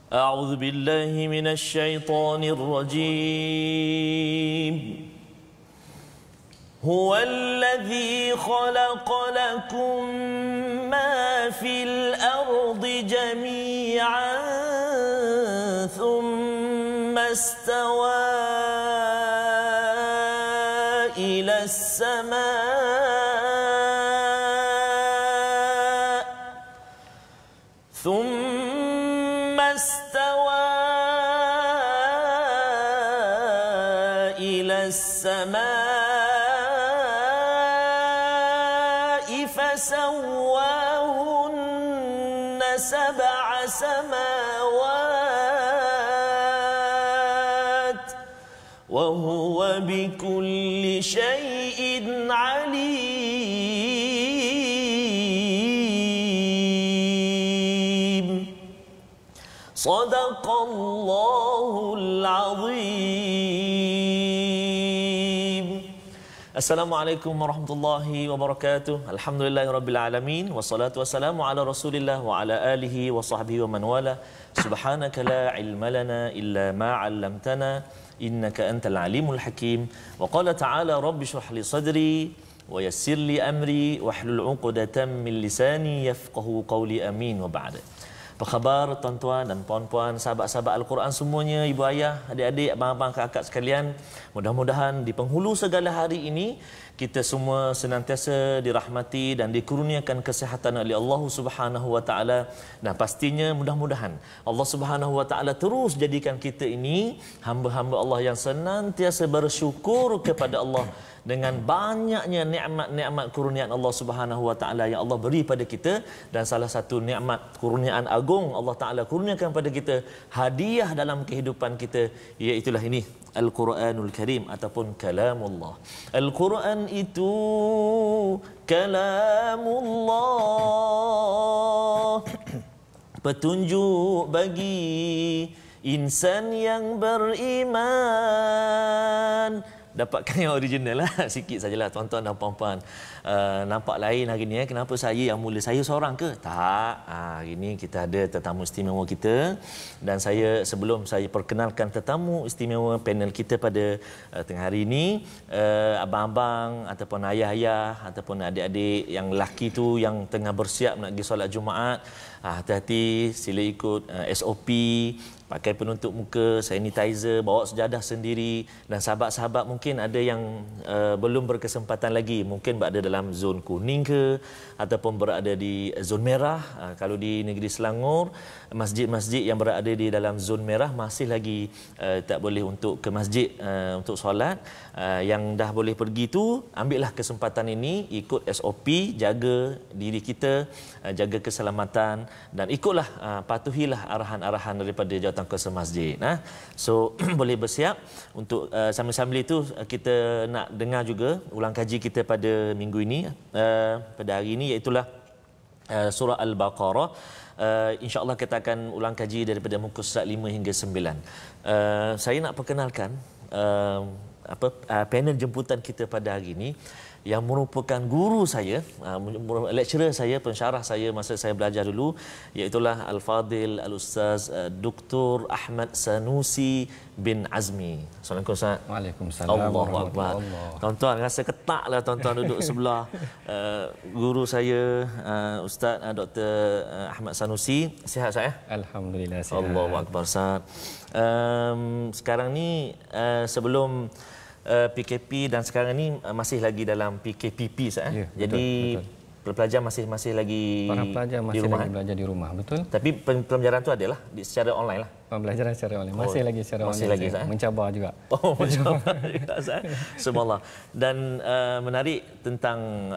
أعوذ بالله من الشيطان الرجيم هو الذي خلق لكم ما في الأرض جميعا ثم استوى إلى السماء فسواهن سبع سماوات وهو بكل شيء عليم صدق الله العظيم. Assalamualaikum warahmatullahi wabarakatuh. Alhamdulillahirabbil alamin wassalatu wassalamu ala Rasulillah wa ala alihi wa sahbihi wa man wala. Subhanaka la ilma lana illa ma 'allamtana innaka antal alimul hakim. Wa qala ta'ala rabbi shrah li sadri wa yassir li amri wahlul 'uqdatam min lisani yafqahu qawli amin wa ba'd. Apa khabar tuan-tuan dan puan-puan, sahabat-sahabat Al-Quran semuanya, ibu ayah, adik-adik, abang-abang, kakak sekalian. Mudah-mudahan di penghulu segala hari ini kita semua senantiasa dirahmati dan dikurniakan kesihatan oleh Allah Subhanahu wa taala. Dan pastinya mudah-mudahan Allah Subhanahu wa taala terus jadikan kita ini hamba-hamba Allah yang senantiasa bersyukur kepada Allah dengan banyaknya nikmat-nikmat kurniaan Allah Subhanahu wa taala yang Allah beri pada kita. Dan salah satu nikmat kurniaan agung Allah taala kurniakan pada kita, hadiah dalam kehidupan kita, iaitu ini Al-Quranul Karim ataupun kalamullah. Al-Quran itu kalamullah, petunjuk bagi insan yang beriman. Dapatkan yang original lah. Sikit sajalah tuan-tuan dan puan-puan. Nampak lain hari ni. Kenapa saya yang mula? Saya seorang ke? Tak. Hari ni kita ada tetamu istimewa kita. Dan saya sebelum saya perkenalkan tetamu istimewa panel kita pada tengah hari ini, abang-abang ataupun ayah-ayah ataupun adik-adik yang lelaki tu yang tengah bersiap nak pergi solat Jumaat, hati-hati, sila ikut SOP. Pakai penutup muka, sanitizer, bawa sejadah sendiri. Dan sahabat-sahabat mungkin ada yang belum berkesempatan lagi, mungkin berada dalam zon kuning ke ataupun berada di zon merah. Kalau di negeri Selangor, masjid-masjid yang berada di dalam zon merah masih lagi tak boleh untuk ke masjid untuk solat. Yang dah boleh pergi tu, ambillah kesempatan ini, ikut SOP, jaga diri kita, jaga keselamatan dan ikutlah, patuhilah arahan-arahan daripada jawatan kuasa masjid. So boleh bersiap untuk sambil-sambil itu kita nak dengar juga ulang kaji kita pada minggu ini, pada hari ini, iaitulah surah Al-Baqarah. InsyaAllah kita akan ulang kaji daripada muka surat 5 hingga 9. Saya nak perkenalkan panel jemputan kita pada hari ini yang merupakan guru saya, lecturer saya, pensyarah saya masa saya belajar dulu, iaitulah Al-Fadil Al-Ustaz Dr. Ahmad Sanusi bin Azmi. Assalamualaikum Ustaz. Waalaikumsalam. Allahu Akbar. Tuan-tuan rasa ketaklah tuan-tuan duduk sebelah guru saya, Ustaz Dr. Ahmad Sanusi. Sihat saya? Alhamdulillah sihat. Allahu Akbar Ustaz. Sekarang ni sebelum PKP dan sekarang ni masih lagi dalam PKPP Ustaz. Ya, jadi betul. Pelajar masih lagi para pelajar masih di rumah, lagi belajar di rumah, betul? Tapi pembelajaran tu adalah secara online lah. Pembelajaran secara online masih lagi secara masih online. Lagi, mencabar juga. Mencabar juga Ustaz. Subhanallah. Dan menarik tentang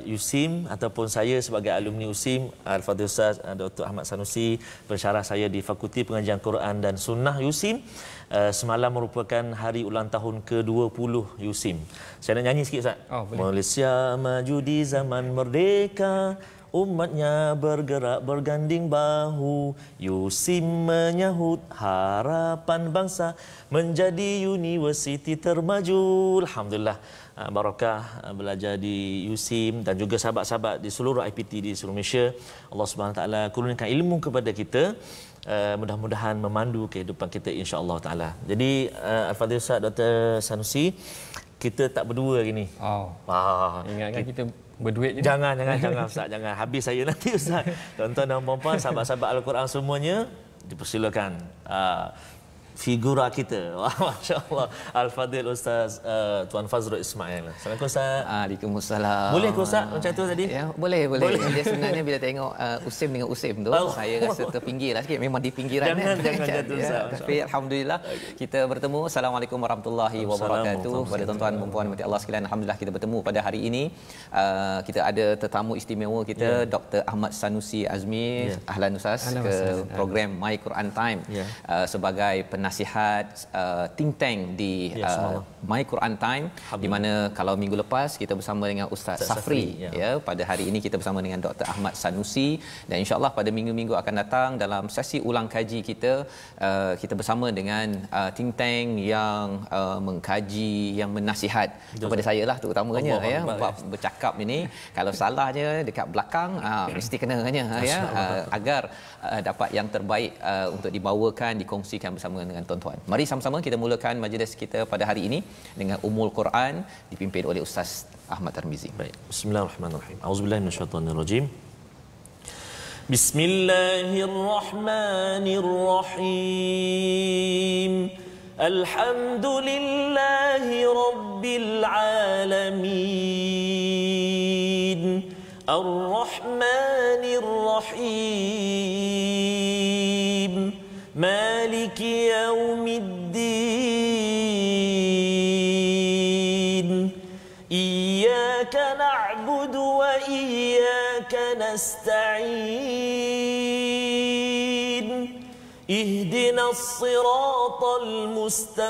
USIM ataupun saya sebagai alumni USIM, Al-Fadhil Ustaz Dr. Ahmad Sanusi, pensyarah saya di Fakulti Pengajian Quran dan Sunnah USIM. Semalam merupakan hari ulang tahun ke-20 USIM. Saya nak nyanyi sikit Ustaz. Oh, boleh. Malaysia maju di zaman merdeka, umatnya bergerak berganding bahu, Yusim menyahut harapan bangsa menjadi universiti termaju. Alhamdulillah, barakah belajar di Yusim dan juga sahabat-sahabat di seluruh IPT di seluruh Malaysia. Allah Subhanahu Wa Taala kurniakan ilmu kepada kita. Mudah-mudahan memandu kehidupan kita insya-Allah taala. Jadi Al-Fadhil Ustaz Dr. Sanusi, kita tak berdua hari ni. Ingatkan kita berduit je. Jangan Ustaz, jangan. Habis saya nanti Ustaz. Tuan-tuan dan puan-puan, sahabat-sahabat Al-Quran semuanya, dipersilakan. Figura kita. Wah, masya-Allah. Al-Fadhil Ustaz Tuan Fazrul Ismail. Assalamualaikum Ustaz. Waalaikumsalam. Boleh ke Ustaz macam tu tadi? Ya, boleh. Dia sebenarnya bila tengok Usim dengan Usim tu, saya rasa terpinggirlah sikit. Memang di pinggiran. Jangan jatuh Ustaz. Tapi alhamdulillah kita bertemu. Assalamualaikum warahmatullahi wabarakatuh. Kepada tuan-tuan dan puan mati Allah sekalian, alhamdulillah kita bertemu pada hari ini. Kita ada tetamu istimewa kita, Dr. Ahmad Sanusi Azmi. Ahlan Ustaz ke program My Quran Time sebagai nasihat think tank di My Quran Time, di mana kalau minggu lepas kita bersama dengan Ustaz Safri, pada hari ini kita bersama dengan Dr. Ahmad Sanusi, dan insya-Allah pada minggu-minggu akan datang dalam sesi ulang kaji kita, kita bersama dengan think tank yang mengkaji, yang menasihat kepada saya lah terutamanya bab bercakap ini. Kalau salahnya dekat belakang mesti kenanya agar dapat yang terbaik untuk dibawakan, dikongsikan bersama dengan tuan-tuan. Mari sama-sama kita mulakan majlis kita pada hari ini dengan Ummul Quran dipimpin oleh Ustaz Ahmad Tarmizi. Baik. Bismillahirrahmanirrahim. Auzubillahi minasyaitonirrajim. Bismillahirrahmanirrahim. Alhamdulillahi rabbil alamin. Ar-Rahmanir Rahim. مالك يوم الدين إياك نعبد وإياك نستعين اهدنا الصراط المستقيم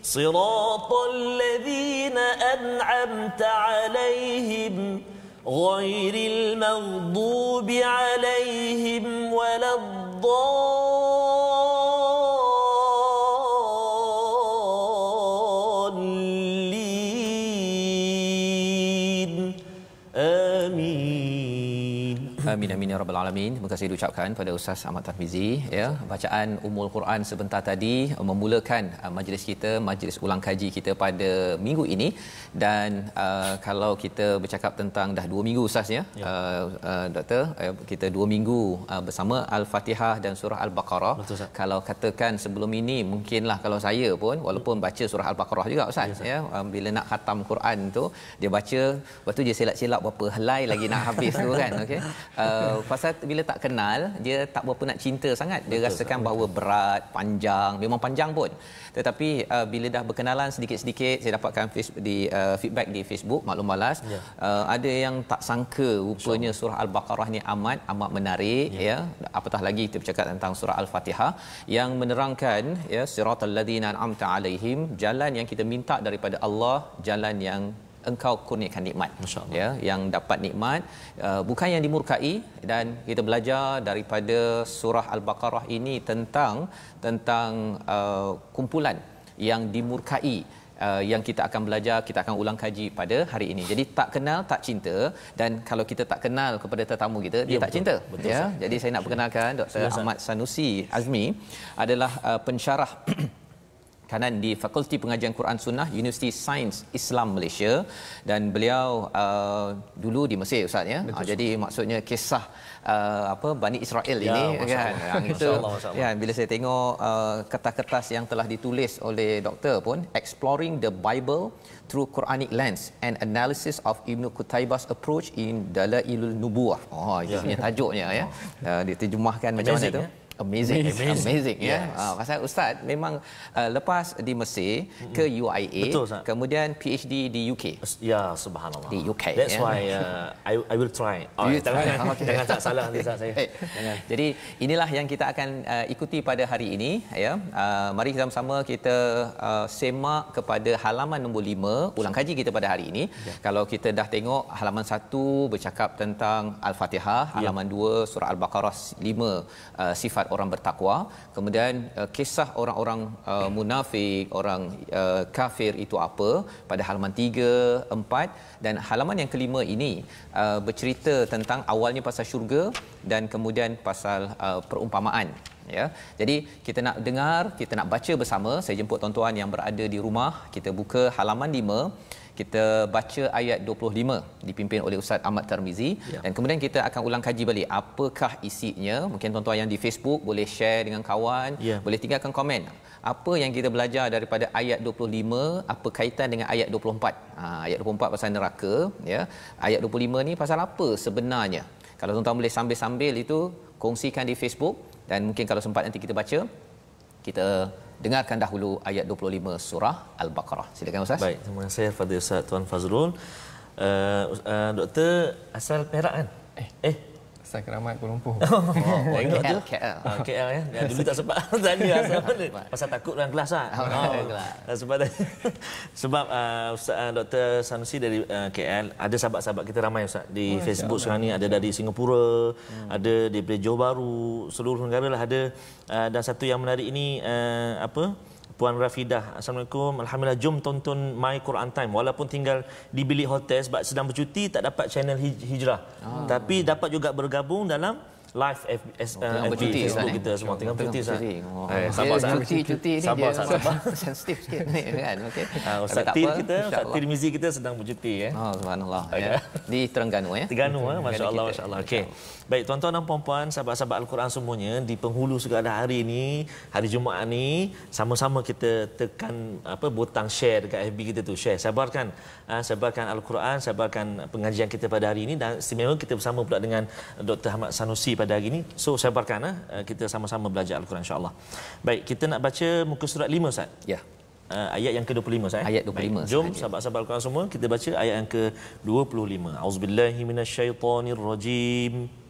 صراط الذين أنعمت عليهم غير المغضوب عليهم ولا الضالين آمين. Amin amin ya rabbal alamin. Terima kasih diucapkan pada Ustaz Ahmad Tarmizi bacaan Ummul Quran sebentar tadi memulakan majlis kita, majlis ulang kaji kita pada minggu ini. Dan kalau kita bercakap tentang dah 2 minggu Ustaz Doktor, kita 2 minggu bersama Al-Fatihah dan surah Al-Baqarah. Betul, kalau katakan sebelum ini mungkinlah kalau saya pun walaupun baca surah Al-Baqarah juga Ustaz bila nak khatam Quran tu dia baca, lepas tu dia silap-silap berapa helai lagi nak habis tu kan. Okey. Pasal bila tak kenal, dia tak berapa nak cinta sangat. Dia rasakan bahawa berat, panjang, memang panjang pun. Tetapi bila dah berkenalan sedikit-sedikit, saya dapatkan feedback di Facebook Maklum Balas, ada yang tak sangka rupanya surah Al-Baqarah ni amat menarik apatah lagi kita bercakap tentang surah Al-Fatihah yang menerangkan siratal ladzina an'amta alaihim, jalan yang kita minta daripada Allah, jalan yang engkau kurniakan nikmat, yang dapat nikmat, bukan yang dimurkai. Dan kita belajar daripada surah Al-Baqarah ini tentang kumpulan yang dimurkai, yang kita akan belajar, kita akan ulang kaji pada hari ini. Jadi tak kenal tak cinta, dan kalau kita tak kenal kepada tetamu kita, dia tak cinta. Jadi saya nak perkenalkan Dr. Ahmad Sanusi Azmi adalah pensyarah kanan di Fakulti Pengajian Quran Sunnah Universiti Sains Islam Malaysia, dan beliau dulu di Mesir Ustaz jadi maksudnya kisah Bani Israel ini kan itu bila saya tengok kertas-kertas yang telah ditulis oleh doktor pun, Exploring the Bible Through Quranic Lens and Analysis of Ibn Qutaybah's Approach in Dalailun Nubuwah. Itu punya tajuknya diterjemahkan macam mana tu. Amazing ya. Pasal ustaz memang lepas di Mesir ke UIA, betul, kemudian PhD di UK. Ya, subhanallah. Di UK. That's why I will try. Jangan tak salah nanti saya. Jadi inilah yang kita akan ikuti pada hari ini ya. Mari kita sama-sama kita semak kepada halaman nombor 5 ulang kaji kita pada hari ini. Kalau kita dah tengok halaman 1 bercakap tentang Al-Fatihah, halaman 2 surah Al-Baqarah 5 sifat orang bertakwa, kemudian kisah orang-orang munafik, orang kafir itu apa pada halaman 3, 4, dan halaman yang kelima ini bercerita tentang awalnya pasal syurga dan kemudian pasal perumpamaan ya. Jadi kita nak dengar, kita nak baca bersama. Saya jemput tuan-tuan yang berada di rumah, kita buka halaman 5, kita baca ayat 25 dipimpin oleh Ustaz Ahmad Tarmizi dan kemudian kita akan ulang kaji balik apakah isinya. Mungkin tuan-tuan yang di Facebook boleh share dengan kawan, boleh tinggalkan komen apa yang kita belajar daripada ayat 25, apa kaitan dengan ayat 24. Ayat 24 pasal neraka ya. Ayat 25 ni pasal apa sebenarnya? Kalau tuan-tuan boleh sambil-sambil itu kongsikan di Facebook, dan mungkin kalau sempat nanti kita baca, kita dengarkan dahulu ayat 25 surah Al-Baqarah. Silakan Ustaz. Baik, terima kasih kepada Ustaz Tuan Fazrul. Doktor asal Perak kan? Asal Keramat Kuala Lumpur. KL ya. Dulu tak sempat tanya asal mana. Pasal takut dalam kelas lah. Sebab Ustaz Dr. Sanusi dari KL, ada sahabat-sahabat kita ramai Ustaz di Facebook sekarang ni, ada dari Singapura, ada dari Johor Bahru, seluruh negara lah ada. Dan satu yang menarik ini Puan Rafidah, Assalamualaikum. Alhamdulillah, jom tonton My Quran Time. Walaupun tinggal di bilik hotel sebab sedang bercuti, tak dapat channel Hijrah. Tapi dapat juga bergabung dalam live FB Facebook kita semua. Tengah cuti Ustaz. Sabar cuti ni sabar. Sensitif sikit ni kan. Okey. Ustaz Tir kita, Ustaz Tirmizi kita sedang bercuti ya. Subhanallah ya. Di Terengganu ya. Terengganu masya-Allah masya-Allah. Okey. Baik tuan-tuan dan puan-puan, sahabat-sahabat Al-Quran semuanya, di penghulu segala hari ini, hari Jumaat ni, sama-sama kita tekan butang share dekat FB kita tu, share, sebarkan Al-Quran, sebarkan pengajian kita pada hari ini, dan istimewa kita bersama pula dengan Dr. Ahmad Sanusi pada hari ini. So sebarkan kita sama-sama belajar Al-Quran insya-Allah. Baik, kita nak baca muka surat 5 Ustaz. Ya. Ayat yang ke-25 Ustaz. Ayat 25. Baik, jom sahabat-sahabat Al-Quran semua kita baca ayat yang ke-25. Auzubillahi minasyaitonirrajim.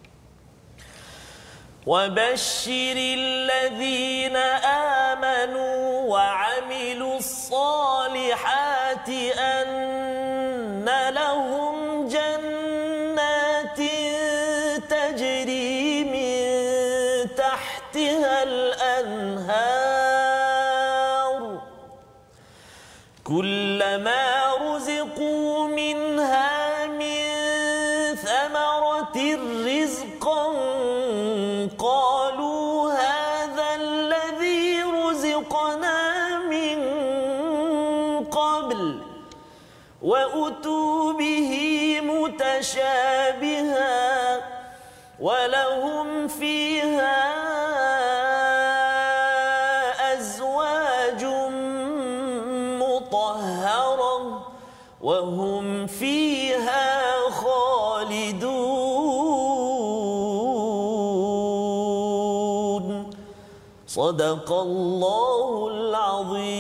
وَبَشِّرِ الَّذِينَ آمَنُوا وَعَمِلُوا الصَّالِحَاتِ أَنَّ لَهُمْ جَنَّاتٍ تَجْرِي مِنْ تَحْتِهَا الْأَنْهَارُ كُلَّمَا رُزِقُوا مِنْهَا مِنْ ثَمَرَةٍ رِزْقًا قالوا هذا الذي رزقنا من قبل وأتوا به متشابها ولهم فيها أزواج مطهرة وهم فيها خالدون. Sadaqallahul Azim.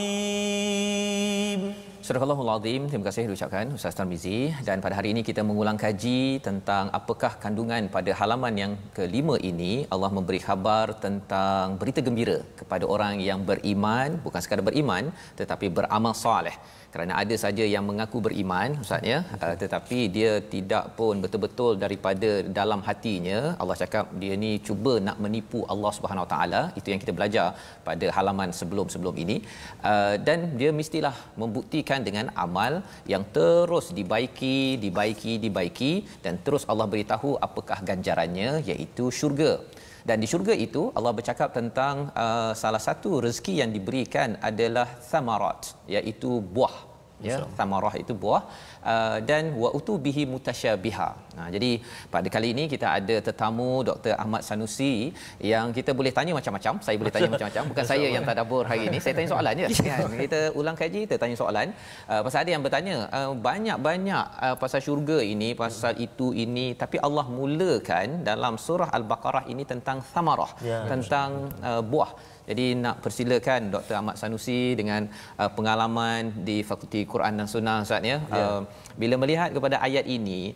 Sadaqallahul Azim. Terima kasih diucapkan Ustaz Tarmizi. Dan pada hari ini kita mengulang kaji tentang apakah kandungan pada halaman yang ke-5 ini. Allah memberi khabar tentang berita gembira kepada orang yang beriman, bukan sekadar beriman tetapi beramal soleh. Kerana ada saja yang mengaku beriman Ustaz ya, tetapi dia tidak pun betul-betul daripada dalam hatinya. Allah cakap dia ni cuba nak menipu Allah Subhanahu Wa Taala. Itu yang kita belajar pada halaman sebelum-sebelum ini. Dan dia mestilah membuktikan dengan amal yang terus dibaiki dan terus Allah beritahu apakah ganjarannya, iaitu syurga. Dan di syurga itu Allah bercakap tentang salah satu rezeki yang diberikan adalah thamarat, iaitu buah. ya, samarah itu buah, dan wa utubihi mutasyabiha. Jadi pada kali ini kita ada tetamu Dr. Ahmad Sanusi yang kita boleh tanya macam-macam. Saya boleh tanya macam-macam, bukan saya yang tadabbur hari ini. Saya tanya soalan je kan. Kita ulang kaji, kita tanya soalan. Pasal ada yang bertanya banyak-banyak pasal syurga ini, pasal itu ini, tapi Allah mulakan dalam surah Al-Baqarah ini tentang samarah, tentang buah. Jadi nak persilakan Dr. Ahmad Sanusi dengan pengalaman di Fakulti Quran dan Sunnah, Ustaz ya. Bila melihat kepada ayat ini,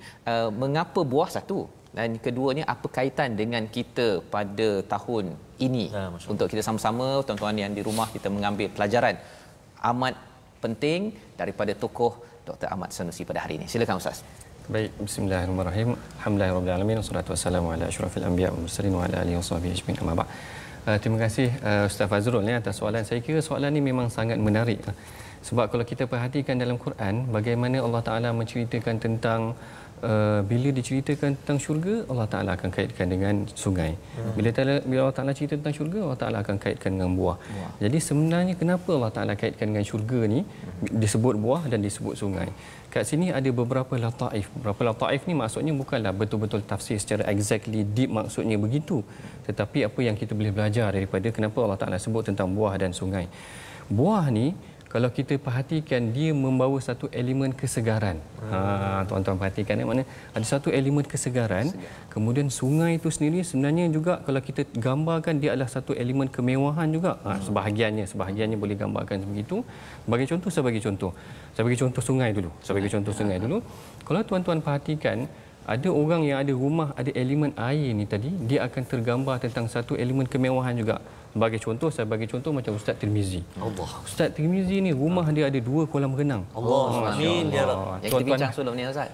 mengapa buah satu, dan keduanya apa kaitan dengan kita pada tahun ini, untuk kita sama-sama tuan-tuan yang di rumah kita mengambil pelajaran amat penting daripada tokoh Dr. Ahmad Sanusi pada hari ini. Silakan Ustaz. Baik, bismillahirrahmanirrahim. Alhamdulillahirabbil alamin, wassalatu wassalamu ala asyrafil anbiya wal mursalin wa ala alihi washabihi ajmain. Amma ba'd. Terima kasih Ustaz Fazrul atas soalan. Saya kira soalan ini memang sangat menarik. Sebab kalau kita perhatikan dalam Quran, bagaimana Allah Taala menceritakan tentang bila diceritakan tentang syurga, Allah Taala akan kaitkan dengan sungai. Bila Allah Taala cerita tentang syurga, Allah Taala akan kaitkan dengan buah. Jadi sebenarnya kenapa Allah Taala kaitkan dengan syurga ni disebut buah dan disebut sungai? Kat sini ada beberapa lataif. Beberapa lataif ni maksudnya bukanlah betul-betul tafsir secara exactly deep maksudnya begitu. Tetapi apa yang kita boleh belajar daripada kenapa Allah Taala sebut tentang buah dan sungai. Buah ni kalau kita perhatikan, dia membawa satu elemen kesegaran. Tuan-tuan perhatikan, mana ada satu elemen kesegaran. Kemudian sungai itu sendiri sebenarnya juga kalau kita gambarkan, dia adalah satu elemen kemewahan juga. Sebahagiannya boleh gambarkan begitu. Saya bagi contoh sungai dulu. Kalau tuan-tuan perhatikan, ada orang yang ada rumah ada elemen air ni tadi, dia akan tergambar tentang satu elemen kemewahan juga. Saya bagi contoh macam Ustaz Tirmizi. Ustaz Tirmizi ni rumah dia ada 2 kolam renang. Amin ya Rabb. Yang kita bincang sebelum ni Ustaz.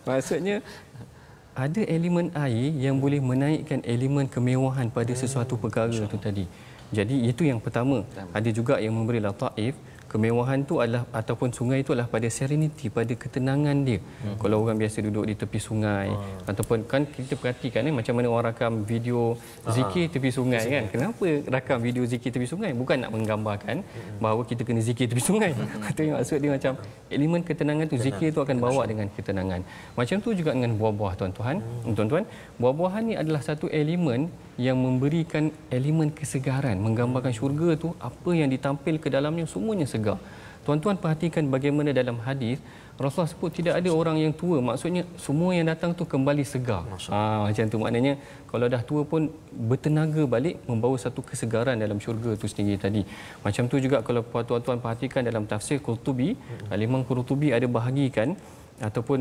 Maksudnya ada elemen air yang boleh menaikkan elemen kemewahan pada sesuatu perkara itu tadi. Jadi itu yang pertama. Ada juga yang memberi lataif. Kemewahan tu adalah ataupun sungai itu adalah pada serenity, pada ketenangan dia. Kalau orang biasa duduk di tepi sungai ataupun kan kita perhatikan macam mana orang rakam video zikir tepi sungai kan. Kenapa rakam video zikir tepi sungai? Bukan nak menggambarkan bahawa kita kena zikir tepi sungai. Itu maksud dia macam elemen ketenangan tu, zikir tu akan bawa dengan ketenangan. Macam tu juga dengan buah-buah tuan-tuan. Buah-buahan ni adalah satu elemen yang memberikan elemen kesegaran, menggambarkan syurga tu apa yang ditampil ke dalamnya semuanya segar. Tuan-tuan perhatikan bagaimana dalam hadis Rasulullah sebut tidak ada orang yang tua, maksudnya semua yang datang tu kembali segar. Macam tu maknanya kalau dah tua pun bertenaga balik, membawa satu kesegaran dalam syurga tu sendiri tadi. Macam tu juga kalau tuan-tuan perhatikan dalam tafsir Qurtubi, Imam Qurtubi ada bahagikan ataupun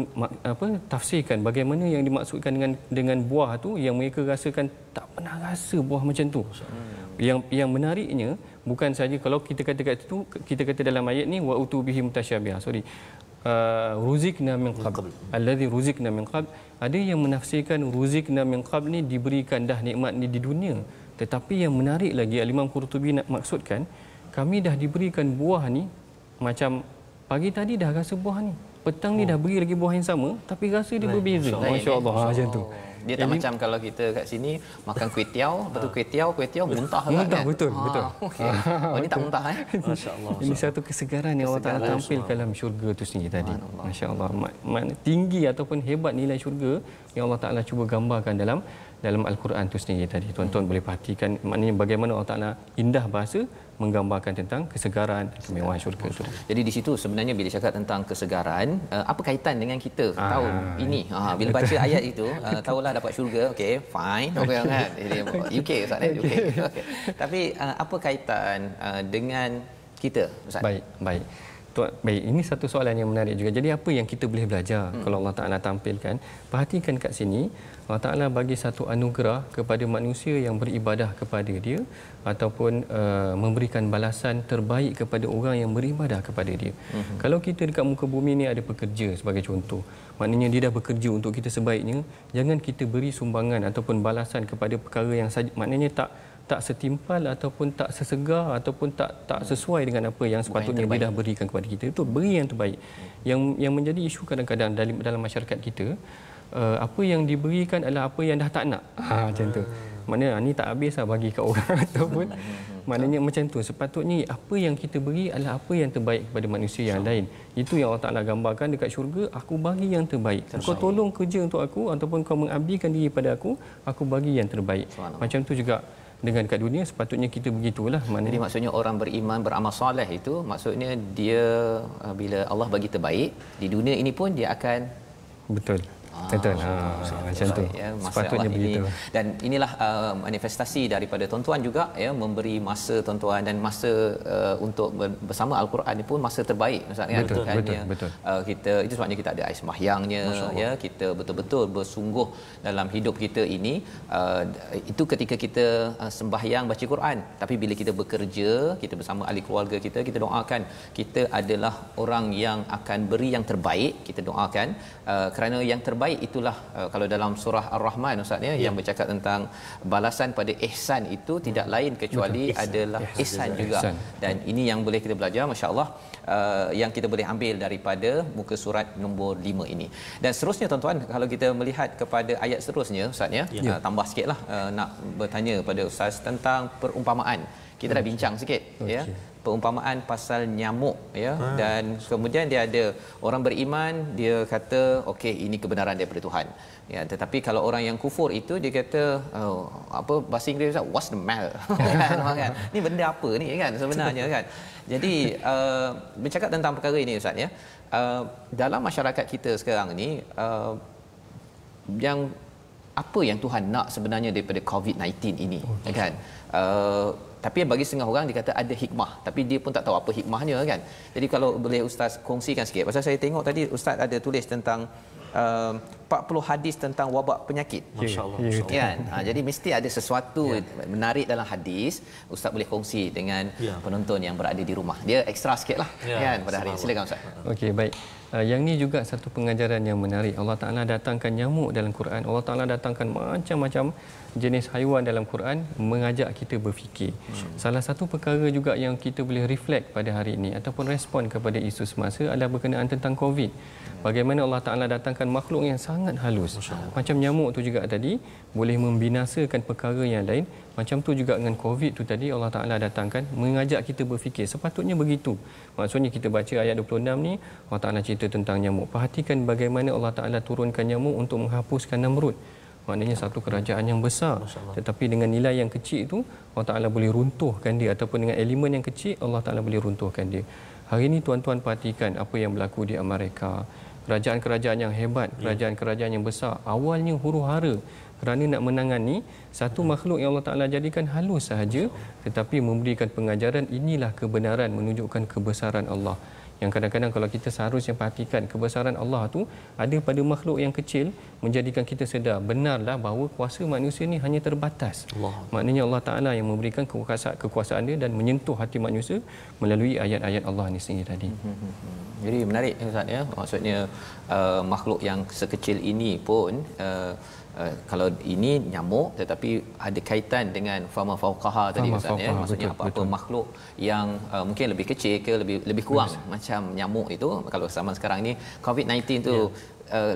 tafsirkan bagaimana yang dimaksudkan dengan buah tu yang mereka rasakan tak pernah rasa buah macam tu. Yang menariknya bukan saja kalau kita kata kat situ, kita kata dalam ayat ni wa utubihi mutasyabiha. Ruzikna min qabl. Allazi ruzikna min qabl. Ada yang menafsirkan ruzikna min qabl ni diberikan dah nikmat ni di dunia. Tetapi yang menarik lagi Imam Qurtubi nak maksudkan, kami dah diberikan buah ni macam pagi tadi dah rasa buah ni. Petang ni dah beri lagi buah yang sama tapi rasa dia berbeza. Masya-Allah. Macam tu. Dia tak macam kalau kita kat sini makan kuih tiaw, betul kuih tiaw muntah kan? Muntah betul. Okay. Ini tak muntah Masya-Allah. Ini satu kesegaran yang Allah Taala tampil dalam syurga tu sendiri tadi. Masya-Allah. Tinggi ataupun hebat nilai syurga yang Allah Taala cuba gambarkan dalam Al-Quran tu sendiri tadi. Tuan-tuan boleh perhatikan maknanya bagaimana Allah Taala indah bahasa menggambarkan tentang kesegaran, kemewahan syurga itu. Jadi di situ sebenarnya bila cakap tentang kesegaran, apa kaitan dengan kita tahun ini? Bila baca ayat itu, tahulah dapat syurga, okey, fine. Okey kan? UK Ustaz UK. Okay. Tapi apa kaitan dengan kita Ustaz? Baik. Baik, ini satu soalan yang menarik juga. Jadi apa yang kita boleh belajar kalau Allah Taala tampilkan? Perhatikan kat sini, Allah Taala bagi satu anugerah kepada manusia yang beribadah kepada Dia ataupun memberikan balasan terbaik kepada orang yang beribadah kepada Dia. Kalau kita dekat muka bumi ni ada pekerja sebagai contoh, maknanya dia dah bekerja untuk kita sebaiknya, jangan kita beri sumbangan ataupun balasan kepada perkara yang maknanya tak setimpal ataupun tak sesegar ataupun tak sesuai dengan apa yang sepatutnya dia dah berikan kepada kita. Itu beri yang terbaik. Yang menjadi isu kadang-kadang dalam masyarakat kita, apa yang diberikan adalah apa yang dah tak nak. Macam tu. Maknanya ni tak habis lah bagi kat orang ataupun Maknanya macam tu. Sepatutnya apa yang kita beri adalah apa yang terbaik kepada manusia yang lain. Itu yang Allah Taala gambarkan dekat syurga, aku bagi yang terbaik. Kau tolong kerja untuk aku ataupun kau mengabdikan diri pada aku bagi yang terbaik. Macam tu juga dengan kat dunia sepatutnya kita begitulah. Jadi maksudnya orang beriman beramal soleh itu maksudnya dia bila Allah bagi terbaik di dunia ini pun dia akan betul. Betul. Macam tu. Ya, sepatutnya begitu. Dan inilah manifestasi daripada tuan-tuan juga ya, memberi masa tuan-tuan dan masa untuk bersama Al-Quran ini pun masa terbaik Ustaz kan. Betul. Kita itu sebabnya kita ada ais sembahyangnya ya, kita betul-betul bersungguh dalam hidup kita ini. Itu ketika kita sembahyang baca Quran, tapi bila kita bekerja, kita bersama ahli keluarga kita doakan kita adalah orang yang akan beri yang terbaik. Kita doakan kerana yang terbaik itulah kalau dalam surah Ar-Rahman Ustaz ya, yang bercakap tentang balasan pada ihsan itu tidak lain kecuali adalah ihsan juga. Dan ini yang boleh kita belajar masya-Allah, yang kita boleh ambil daripada muka surat nombor 5 ini. Dan seterusnya tuan-tuan, kalau kita melihat kepada ayat seterusnya Ustaz ya, tambah sikitlah nak bertanya pada Ustaz tentang perumpamaan. Kita dah bincang sikit ya, perumpamaan pasal nyamuk ya, dan kemudian dia ada orang beriman dia kata okey ini kebenaran daripada Tuhan ya, tetapi kalau orang yang kufur itu dia kata apa bahasa Inggeris what's the matter kan, ni benda apa ni kan sebenarnya kan. Jadi bercakap tentang perkara ini Ustaz ya, dalam masyarakat kita sekarang ni yang apa yang Tuhan nak sebenarnya daripada COVID-19 ini kan. Tapi bagi setengah orang dia kata ada hikmah, tapi dia pun tak tahu apa hikmahnya kan. Jadi kalau boleh Ustaz kongsikan sikit, pasal saya tengok tadi Ustaz ada tulis tentang 40 hadis tentang wabak penyakit. Masya-Allah. Kan? Jadi mesti ada sesuatu menarik dalam hadis. Ustaz boleh kongsi dengan penonton yang berada di rumah. Dia ekstra sikitlah kan pada hari ini. Silakan Ustaz. Okey, baik. Yang ni juga satu pengajaran yang menarik. Allah Taala datangkan nyamuk dalam Quran. Allah Taala datangkan macam-macam jenis haiwan dalam Quran mengajak kita berfikir. Salah satu perkara juga yang kita boleh reflect pada hari ini ataupun respon kepada isu semasa adalah berkenaan tentang COVID. Bagaimana Allah Taala datangkan makhluk yang sangat halus. Macam nyamuk tu juga tadi boleh membinasakan perkara yang lain. Macam tu juga dengan COVID tu tadi Allah Taala datangkan mengajak kita berfikir. Sepatutnya begitu. Maksudnya kita baca ayat 26 ni Allah Taala cerita tentang nyamuk. Perhatikan bagaimana Allah Taala turunkan nyamuk untuk menghapuskan Namrud. Maknanya satu kerajaan yang besar, tetapi dengan nilai yang kecil itu Allah Taala boleh runtuhkan dia, ataupun dengan elemen yang kecil Allah Taala boleh runtuhkan dia. Hari ini tuan-tuan perhatikan apa yang berlaku di Amerika. Kerajaan-kerajaan yang hebat, kerajaan-kerajaan yang besar awalnya huru-hara kerana nak menangani satu makhluk yang Allah Taala jadikan halus sahaja, tetapi memberikan pengajaran inilah kebenaran, menunjukkan kebesaran Allah. Yang kadang-kadang kalau kita seharusnya perhatikan kebesaran Allah tu ada pada makhluk yang kecil, menjadikan kita sedar benarlah bahawa kuasa manusia ni hanya terbatas. Maknanya Allah Taala yang memberikan kekuasaan dia dan menyentuh hati manusia melalui ayat-ayat Allah ni sendiri tadi. Jadi menarik Ustaz ya, maksudnya makhluk yang sekecil ini pun kalau ini nyamuk tetapi ada kaitan dengan fama fauqaha tadi Ustaz ya, maksudnya apa-apa makhluk yang mungkin lebih kecil ke lebih kurang macam nyamuk itu. Kalau zaman sekarang ni COVID-19 tu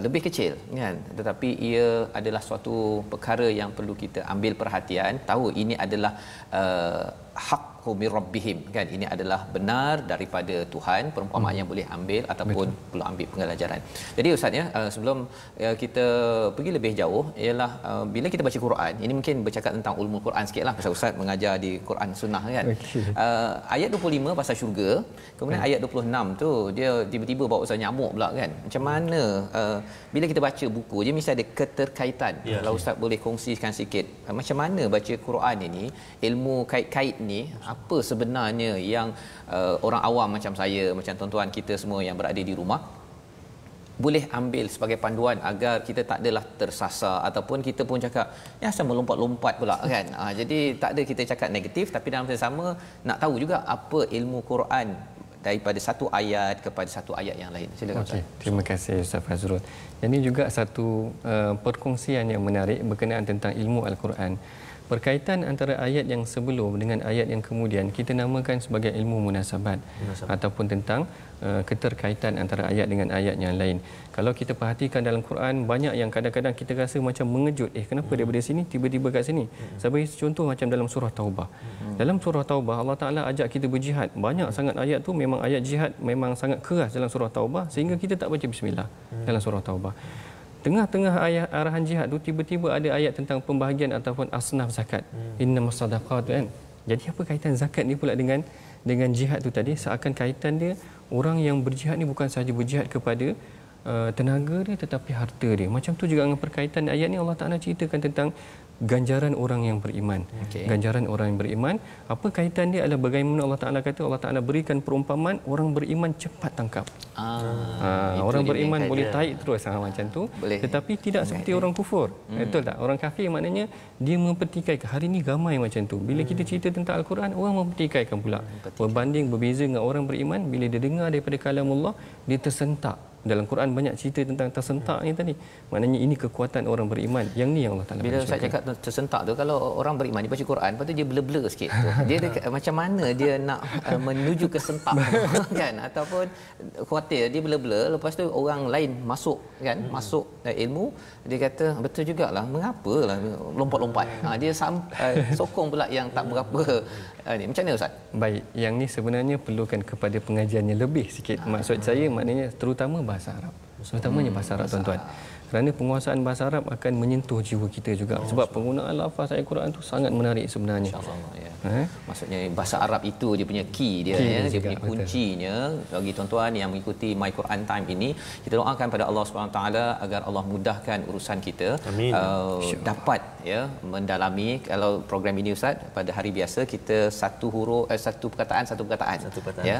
lebih kecil kan, tetapi ia adalah suatu perkara yang perlu kita ambil perhatian, tahu ini adalah haqqu mir rabbihim kan, ini adalah benar daripada Tuhan, perumpamaan yang boleh ambil ataupun perlu ambil pelajaran. Jadi Ustaz ya, sebelum kita pergi lebih jauh ialah bila kita baca Quran, ini mungkin bercakap tentang ulumul Quran sikitlah pasal Ustaz mengajar di Quran Sunnah kan. Ayat 25 pasal syurga, kemudian ayat 26 tu dia tiba-tiba bawa pasal nyamuk pula kan. Macam mana bila kita baca buku dia mesti ada keterkaitan. Kalau Ustaz boleh kongsikan sikit macam mana baca Quran ini, ilmu kait-kait ni, apa sebenarnya yang orang awam macam saya, macam tuan-tuan kita semua yang berada di rumah boleh ambil sebagai panduan agar kita tak adalah tersasar ataupun kita pun cakap ya asal melompat-lompat pula kan. Jadi tak ada kita cakap negatif, tapi dalam masa sama nak tahu juga apa ilmu Quran daripada satu ayat kepada satu ayat yang lain. Silakan Ustaz. Terima kasih Ustaz Fazrul. Ini juga satu perkongsian yang menarik berkenaan tentang ilmu Al-Quran. Perkaitan antara ayat yang sebelum dengan ayat yang kemudian kita namakan sebagai ilmu munasabat. Ataupun tentang keterkaitan antara ayat dengan ayat yang lain. Kalau kita perhatikan dalam Quran, banyak yang kadang-kadang kita rasa macam mengejut. Kenapa daripada sini tiba-tiba kat sini? Saya bagi contoh macam dalam surah Taubah. Dalam surah Taubah Allah Taala ajak kita berjihad. Banyak sangat ayat tu memang ayat jihad memang sangat keras dalam surah Taubah sehingga kita tak baca bismillah dalam surah Taubah. Tengah-tengah ayat arahan jihad tu tiba-tiba ada ayat tentang pembahagian ataupun asnaf zakat. Innamas sadaqat kan. Jadi apa kaitan zakat ni pula dengan jihad tu tadi? Seakan kaitan dia orang yang berjihad ni bukan sahaja berjihad kepada tenaga dia tetapi harta dia. Macam tu juga dengan perkaitan ayat ni Allah Taala ceritakan tentang ganjaran orang yang beriman. Ganjaran orang yang beriman, apa kaitan dia adalah bagaimana Allah Taala kata, Allah Taala berikan perumpamaan orang beriman cepat tangkap. Orang beriman boleh tarik terus macam tu. Boleh. Tetapi tidak seperti orang kufur. Betul tak? Orang kafir maknanya dia mempertikaikan. Hari ni ramai macam tu. Bila kita cerita tentang Al-Quran, orang mempertikaikan pula. Berbanding berbeza dengan orang beriman, bila dia dengar daripada kalamullah, dia tersentak. Dalam Quran banyak cerita tentang tersentak ni tadi. Maknanya ini kekuatan orang beriman. Yang ni yang Allah Taala. Bila saya cakap tersentak tu, kalau orang beriman dia baca Quran, lepas tu dia blur-blur sikit tu. Dia macam mana dia nak menuju ke sentak kan, ataupun khawatir dia blur-blur, lepas tu orang lain masuk kan, masuk ilmu, dia kata betul jugalah, mengapalah lompat-lompat. Dia sokong pula yang tak berapa ni. Macam mana Ustaz? Baik, yang ni sebenarnya perlukan kepada pengajiannya lebih sikit. Maksud saya maknanya terutama bahasa Arab. Terutamanya bahasa Arab tuan-tuan. Kerana penguasaan bahasa Arab akan menyentuh jiwa kita juga. Sebab penggunaan lafaz ayat Quran tu sangat menarik sebenarnya. InsyaAllah ya. Maksudnya bahasa Arab itu dia punya key dia dia punya kuncinya. Bagi tuan-tuan yang mengikuti My Quran Time ini, kita doakan pada Allah SWT agar Allah mudahkan urusan kita. Dapat ya mendalami. Kalau program ini Ustaz, pada hari biasa kita satu perkataan ya,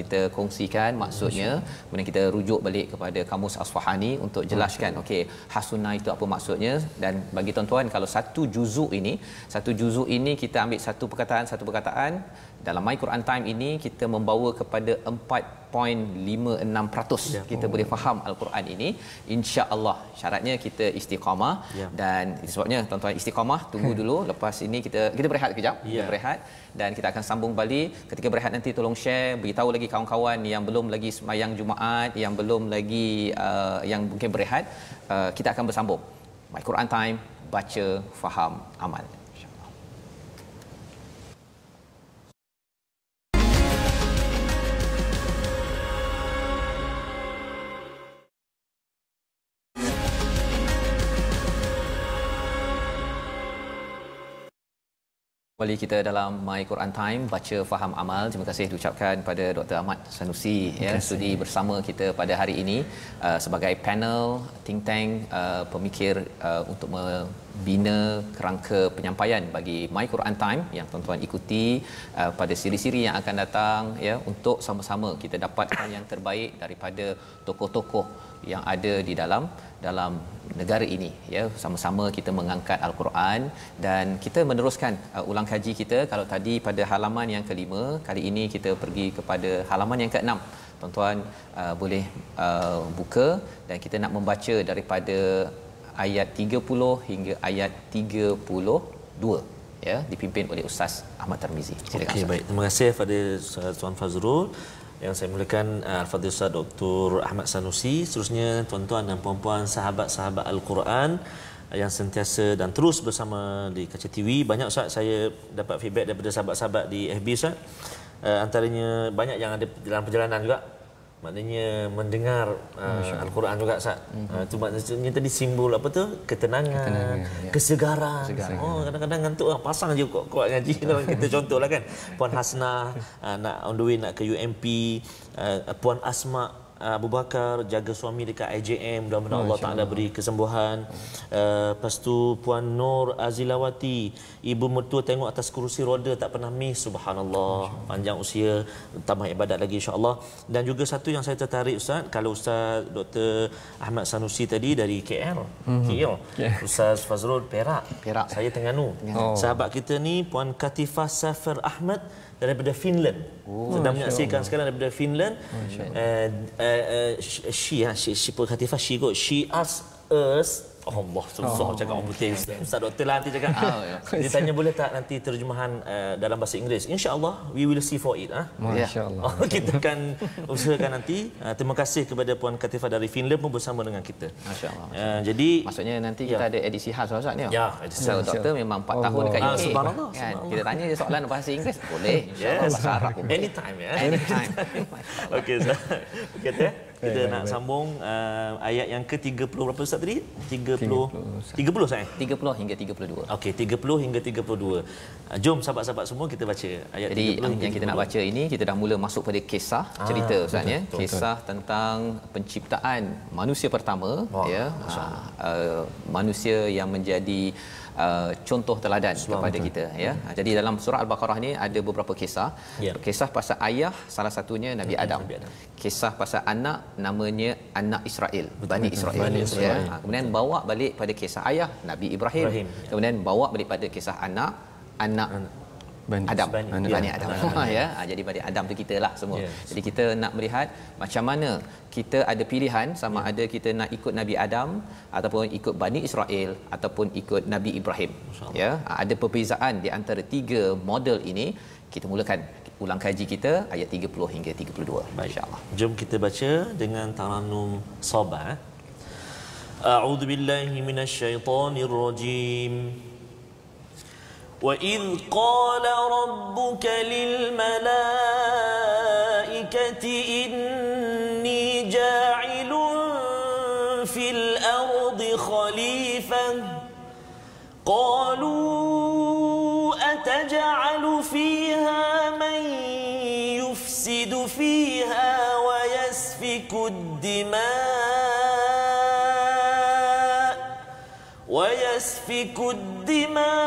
kita kongsikan maksudnya, kemudian kita rujuk balik kepada Kamus Asfahani untuk jelaskan okey hasunah itu apa maksudnya. Dan bagi tuan-tuan, kalau satu juzuk ini kita ambil satu perkataan dalam My Quran Time ini, kita membawa kepada 4.56% kita boleh faham Al-Quran ini, insya-Allah. Syaratnya kita istiqamah dan sebabnya tuan-tuan istiqamah, tunggu dulu lepas ini kita berehat kejap, berehat, dan kita akan sambung balik. Ketika berehat nanti tolong share, beritahu lagi kawan-kawan yang belum lagi sembahyang Jumaat, yang belum lagi yang mungkin berehat, kita akan bersambung My Quran Time, baca, faham, amal. Kembali kita dalam My Quran Time, baca, faham, amal. Terima kasih diucapkan pada Dr. Ahmad Sanusi sudi bersama kita pada hari ini sebagai panel think tank pemikir untuk membina kerangka penyampaian bagi My Quran Time yang tuan-tuan ikuti pada siri-siri yang akan datang ya, untuk sama-sama kita dapatkan yang terbaik daripada tokoh-tokoh yang ada di dalam negara ini ya. Sama-sama kita mengangkat Al-Quran dan kita meneruskan ulang kaji kita. Kalau tadi pada halaman yang ke-5, kali ini kita pergi kepada halaman yang ke-6. Tuan-tuan boleh buka dan kita nak membaca daripada ayat 30 hingga ayat 32 ya, dipimpin oleh Ustaz Ahmad Tarmizi. Silakan. Okey, baik. Terima kasih kepada Tuan Fazrul. Yang saya mulakan Al-Fadhil Ustaz Dr. Ahmad Sanusi. Seterusnya tuan-tuan dan puan-puan, sahabat-sahabat Al-Quran yang sentiasa dan terus bersama di Kaca TV. Banyak Ustaz saya dapat feedback daripada sahabat-sahabat di FB Ustaz. Antaranya banyak yang ada dalam perjalanan juga. Maknanya mendengar Al-Quran juga Ustaz. Itu maknanya tadi simbol apa tu? Ketenangan, kesegaran. Kadang-kadang ngantuk pasang je kuat ngaji. Kalau kita contohlah kan. Puan Hasnah nak on the way nak ke UMP, Puan Asma Abu Bakar jaga suami dekat IJM, mudah-mudahan Allah Taala beri kesembuhan. Lepas tu Puan Nur Azilawati, ibu mertua tengok atas kerusi roda tak pernah miss, subhanallah, panjang usia, tambah ibadat lagi insya-Allah. Dan juga satu yang saya tertarik Ustaz, kalau Ustaz Dr. Ahmad Sanusi tadi dari KL, Ustaz Fazrul Perak. Saya Terengganu. Sahabat kita ni Puan Katifah Safir Ahmad daripada Finland. Sedang menyaksikan sekarang daripada Finland. She Puan Katifah, she asked us Allah, susah cakap orang putih. Ustaz doktor lah nanti cakap. Dia tanya boleh tak nanti terjemahan dalam bahasa Inggeris. InsyaAllah we will see for it. Masya-Allah. Kita akan usahakan nanti. Terima kasih kepada Puan Katifah dari Finland pun bersama dengan kita. Masya-Allah. Jadi maksudnya nanti kita ada edisi khas Ustaz ni. Ya, edisi so, doktor memang 4 tahun dekat UK. Subhanallah. Kan? Kita tanya je soalan bahasa Inggeris boleh. InsyaAllah bahasa Arab pun. Anytime ya. Anytime. Okey Ustaz. Kita nak sambung ayat yang ke-30 berapa Ustaz tadi? 30 saya. 30 hingga 32. Okey, 30 hingga 32. Jom sahabat-sahabat semua kita baca ayat jadi 30 yang kita nak baca ini kita dah mula masuk pada kisah cerita Ustaz ya. Kisah tentang penciptaan manusia pertama ya. Manusia yang menjadi contoh teladan kepada kita ya. Jadi dalam surah Al-Baqarah ni ada beberapa kisah. Kisah pasal ayah salah satunya Nabi Adam. Kisah pasal anak namanya anak Israel, Bani Israel. Ya. Kemudian bawa balik pada kisah ayah Nabi Ibrahim. Kemudian bawa balik pada kisah anak Adam, Bani Adam. Ya. Jadi Bani Adam tu kita lah semua. Jadi kita nak melihat macam mana kita ada pilihan sama ada kita nak ikut Nabi Adam ataupun ikut Bani Israel ataupun ikut Nabi Ibrahim. Ya, ada perbezaan di antara 3 model ini. Kita mulakan ulang kaji kita ayat 30 hingga 32 insya-Allah. Jom kita baca dengan tarannum Sabah. A'udzu billahi minasyaitonir rajim. وَإِذْ قَالَ رَبُّكَ لِلْمَلَائِكَةِ إِنِّي جَاعِلٌ فِي الْأَرْضِ خَلِيفَةً قَالُوا أَتَجْعَلُ فِيهَا مَن يُفْسِدُ فِيهَا وَيَسْفِكُ الدِّمَاءَ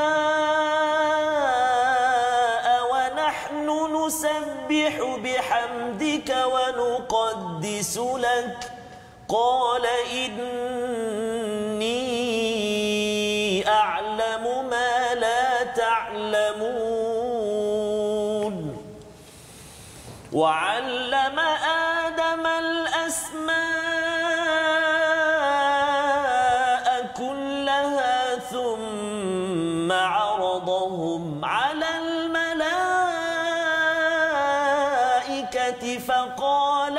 وَنَحْنُ نُسَبِّحُ بِحَمْدِكَ وَنُقَدِّسُ لَكَ قَالَ إِنِّي أَعْلَمُ مَا لَا تَعْلَمُونَ وَعَلَّمَ آدَمَ الْأَسْمَاءَ كُلَّهَا ثُمَّ عَرَضَهُمْ عَلَى الْمَلَائِكَةِ فَقَالَ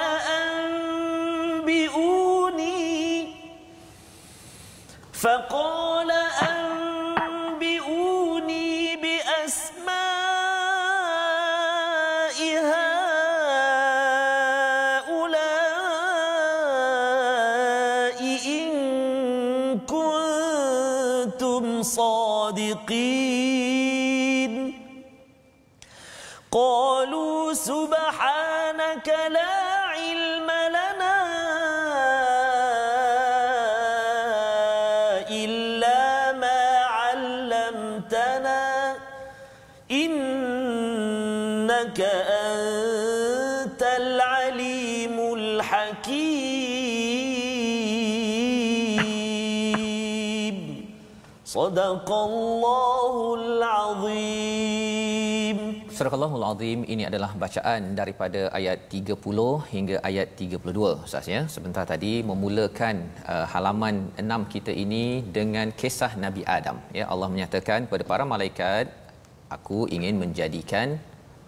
أنبئوني بأسماء هؤلاء إن كنتم صادقين قالوا سبحانك لا علم لنا إلا ما علمتنا إنك أنت العليم الحكيم صدق الله العظيم. Surah Al-Allahul Azim ini adalah bacaan daripada ayat 30 hingga ayat 32 Ustaz ya. Sebentar tadi memulakan halaman 6 kita ini dengan kisah Nabi Adam ya. Allah menyatakan kepada para malaikat, aku ingin menjadikan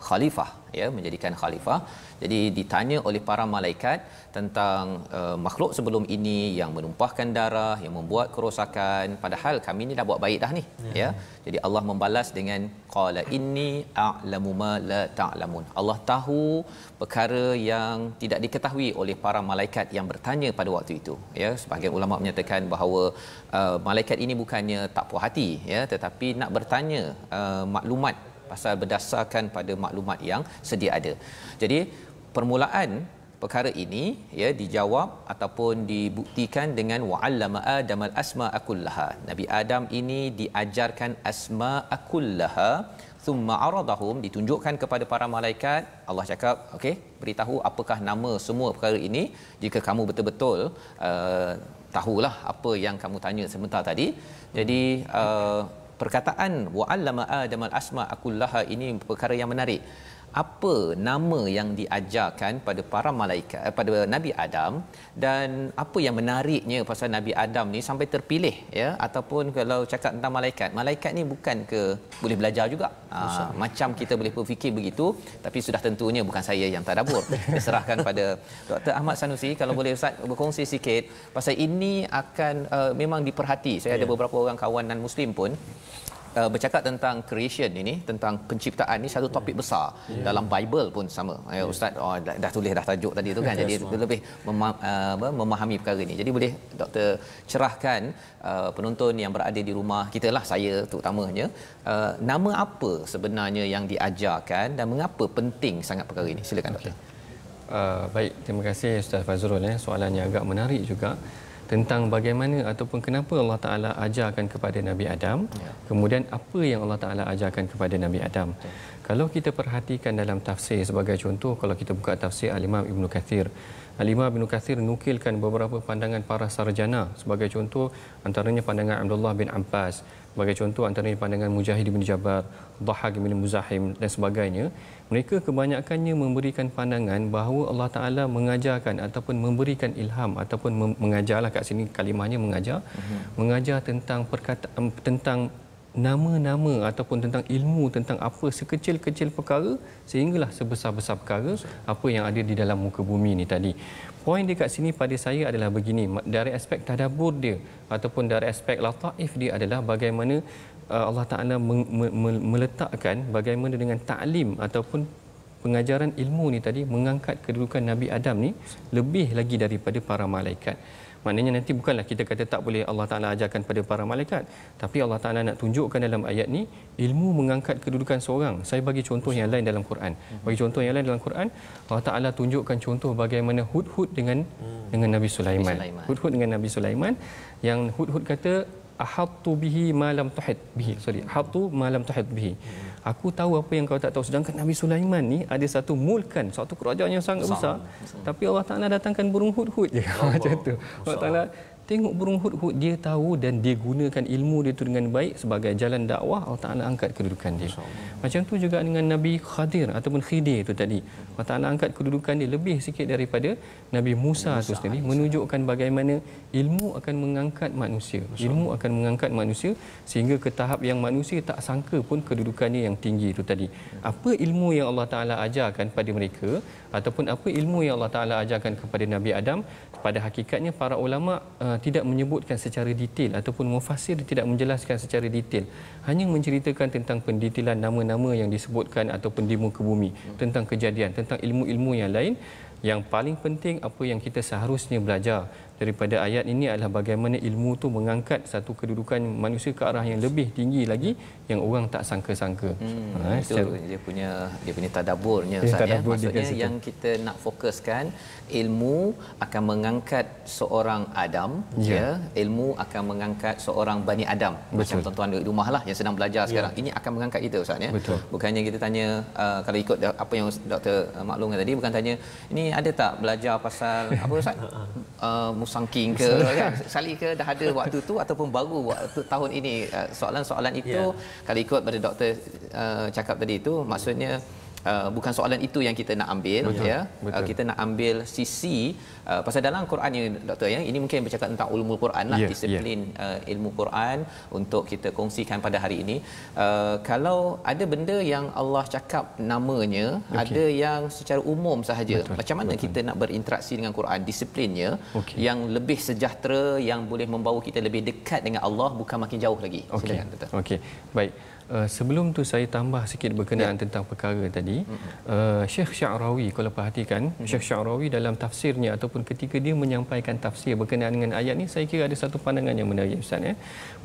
khalifah ya, menjadikan khalifah. Jadi ditanya oleh para malaikat tentang makhluk sebelum ini yang menumpahkan darah, yang membuat kerosakan, padahal kami ni dah buat baik dah ni ya. Jadi Allah membalas dengan qala inni a'lamu ma la ta'lamun. Allah tahu perkara yang tidak diketahui oleh para malaikat yang bertanya pada waktu itu ya. Sebahagian ulama menyatakan bahawa malaikat ini bukannya tak puas hati ya, tetapi nak bertanya maklumat pasal berdasarkan pada maklumat yang sedia ada. Jadi permulaan perkara ini ya dijawab ataupun dibuktikan dengan wa'allama adamal asma'a kullaha. Nabi Adam ini diajarkan asma'a kullaha thumma aradahum, ditunjukkan kepada para malaikat. Allah cakap, okey, beritahu apakah nama semua perkara ini jika kamu betul-betul tahulah apa yang kamu tanya sebentar tadi. Jadi perkataan wa'allama adamal asma'a kullaha ini perkara yang menarik. apa nama yang diajarkan pada para malaikat, pada Nabi Adam, dan apa yang menariknya pasal Nabi Adam ni sampai terpilih, ya, ataupun kalau cakap tentang malaikat ni bukan ke boleh belajar juga. Macam kita boleh berfikir begitu, tapi sudah tentunya bukan saya yang tadabbur. Diserahkan pada Dr. Ahmad Sanusi. Kalau boleh Ustaz berkongsi sikit pasal ini akan memang diperhati. Saya ada beberapa orang kawan non muslim pun bercakap tentang creation ini, tentang penciptaan ni satu topik besar. Dalam Bible pun sama. Ustaz dah tulis dah tajuk tadi tu kan. Jadi lebih memahami perkara ini. Jadi boleh doktor cerahkan penonton yang berada di rumah kita lah, saya terutamanya, nama apa sebenarnya yang diajarkan dan mengapa penting sangat perkara ini? Silakan doktor. Baik, terima kasih Ustaz Fazrul. Soalannya agak menarik juga tentang bagaimana ataupun kenapa Allah Ta'ala ajarkan kepada Nabi Adam, kemudian apa yang Allah Ta'ala ajarkan kepada Nabi Adam. Kalau kita perhatikan dalam tafsir, sebagai contoh, kalau kita buka tafsir Al-Imam Ibn Kathir, Al-Imam Ibn Kathir nukilkan beberapa pandangan para sarjana. Sebagai contoh, antaranya pandangan Abdullah bin Abbas, sebagai contoh antaranya pandangan Mujahid bin Jabbar, Dhahak bin Muzahim dan sebagainya. Mereka kebanyakannya memberikan pandangan bahawa Allah Ta'ala mengajarkan ataupun memberikan ilham ataupun mengajarlah, kat sini kalimahnya mengajar, mengajar tentang tentang nama-nama ataupun tentang ilmu tentang apa sekecil-kecil perkara sehinggalah sebesar-besar perkara apa yang ada di dalam muka bumi ni tadi. Poin dekat sini pada saya adalah begini, dari aspek tadabbur dia ataupun dari aspek lataif dia adalah bagaimana Allah Ta'ala meletakkan bagaimana dengan ta'lim ataupun pengajaran ilmu ni tadi mengangkat kedudukan Nabi Adam ni lebih lagi daripada para malaikat. Maknanya nanti bukanlah kita kata tak boleh Allah Ta'ala ajarkan pada para malaikat, tapi Allah Ta'ala nak tunjukkan dalam ayat ni ilmu mengangkat kedudukan seorang. Saya bagi contoh yang lain dalam Quran. Bagi contoh yang lain dalam Quran, Allah Ta'ala tunjukkan contoh bagaimana Hudhud dengan Nabi Sulaiman. Hudhud dengan Nabi Sulaiman, yang Hudhud kata ahattu bihi ma lam tuhit bihi. Ahattu ma lam tuhit bihi. Aku tahu apa yang kau tak tahu. Sedangkan Nabi Sulaiman ni ada satu mulkan, satu kerajaan yang sangat besar. Tapi Allah Ta'ala datangkan burung hudhud je. Macam tu. Allah Ta'ala tengok burung hudhud, dia tahu dan dia gunakan ilmu dia tu dengan baik sebagai jalan dakwah. Allah Ta'ala angkat kedudukan dia. Macam tu juga dengan Nabi Khadir ataupun Khidir tu tadi. Allah Ta'ala angkat kedudukan dia lebih sikit daripada Nabi Musa tu sendiri, menunjukkan bagaimana ilmu akan mengangkat manusia. Ilmu akan mengangkat manusia sehingga ke tahap yang manusia tak sangka pun kedudukannya yang tinggi itu tadi. Apa ilmu yang Allah Ta'ala ajarkan pada mereka ataupun apa ilmu yang Allah Ta'ala ajarkan kepada Nabi Adam, pada hakikatnya para ulama tidak menyebutkan secara detail ataupun mufassir tidak menjelaskan secara detail, hanya menceritakan tentang pendetailan nama-nama yang disebutkan ataupun di muka bumi, tentang kejadian, tentang ilmu-ilmu yang lain. Yang paling penting apa yang kita seharusnya belajar daripada ayat ini adalah bagaimana ilmu tu mengangkat satu kedudukan manusia ke arah yang lebih tinggi lagi yang orang tak sangka-sangka. Itu dia punya tadabburnya Ustaz, ya. Maksudnya yang kita nak fokuskan, ilmu akan mengangkat seorang Adam, ya. Ilmu akan mengangkat seorang Bani Adam. Macam tuan-tuan di rumah lah yang sedang belajar sekarang. Ini akan mengangkat kita Ustaz, ya. Bukannya kita tanya kalau ikut apa yang Dr. maklumkan tadi, bukan tanya ini ada tak belajar pasal apa Ustaz? Musangking ke kan? Sekali ke dah ada waktu tu ataupun baru waktu tahun ini? Soalan-soalan itu kalau ikut pada doktor cakap tadi itu, maksudnya bukan soalan itu yang kita nak ambil. Kita nak ambil sisi pasal dalam Quran ni doktor, ya, ini mungkin bercakap tentang ulumul Quran lah, disiplin ilmu Quran untuk kita kongsikan pada hari ini. Kalau ada benda yang Allah cakap namanya, ada yang secara umum sahaja, macam mana kita nak berinteraksi dengan Quran, disiplinnya yang lebih sejahtera, yang boleh membawa kita lebih dekat dengan Allah, bukan makin jauh lagi. Silakan doktor. Okey, baik. Sebelum tu saya tambah sikit berkenaan tentang perkara tadi. Syekh Sya'rawi, kalau perhatikan, Syekh Sya'rawi dalam tafsirnya ataupun ketika dia menyampaikan tafsir berkenaan dengan ayat ni, saya kira ada satu pandangan yang menarik Ustaz, ya,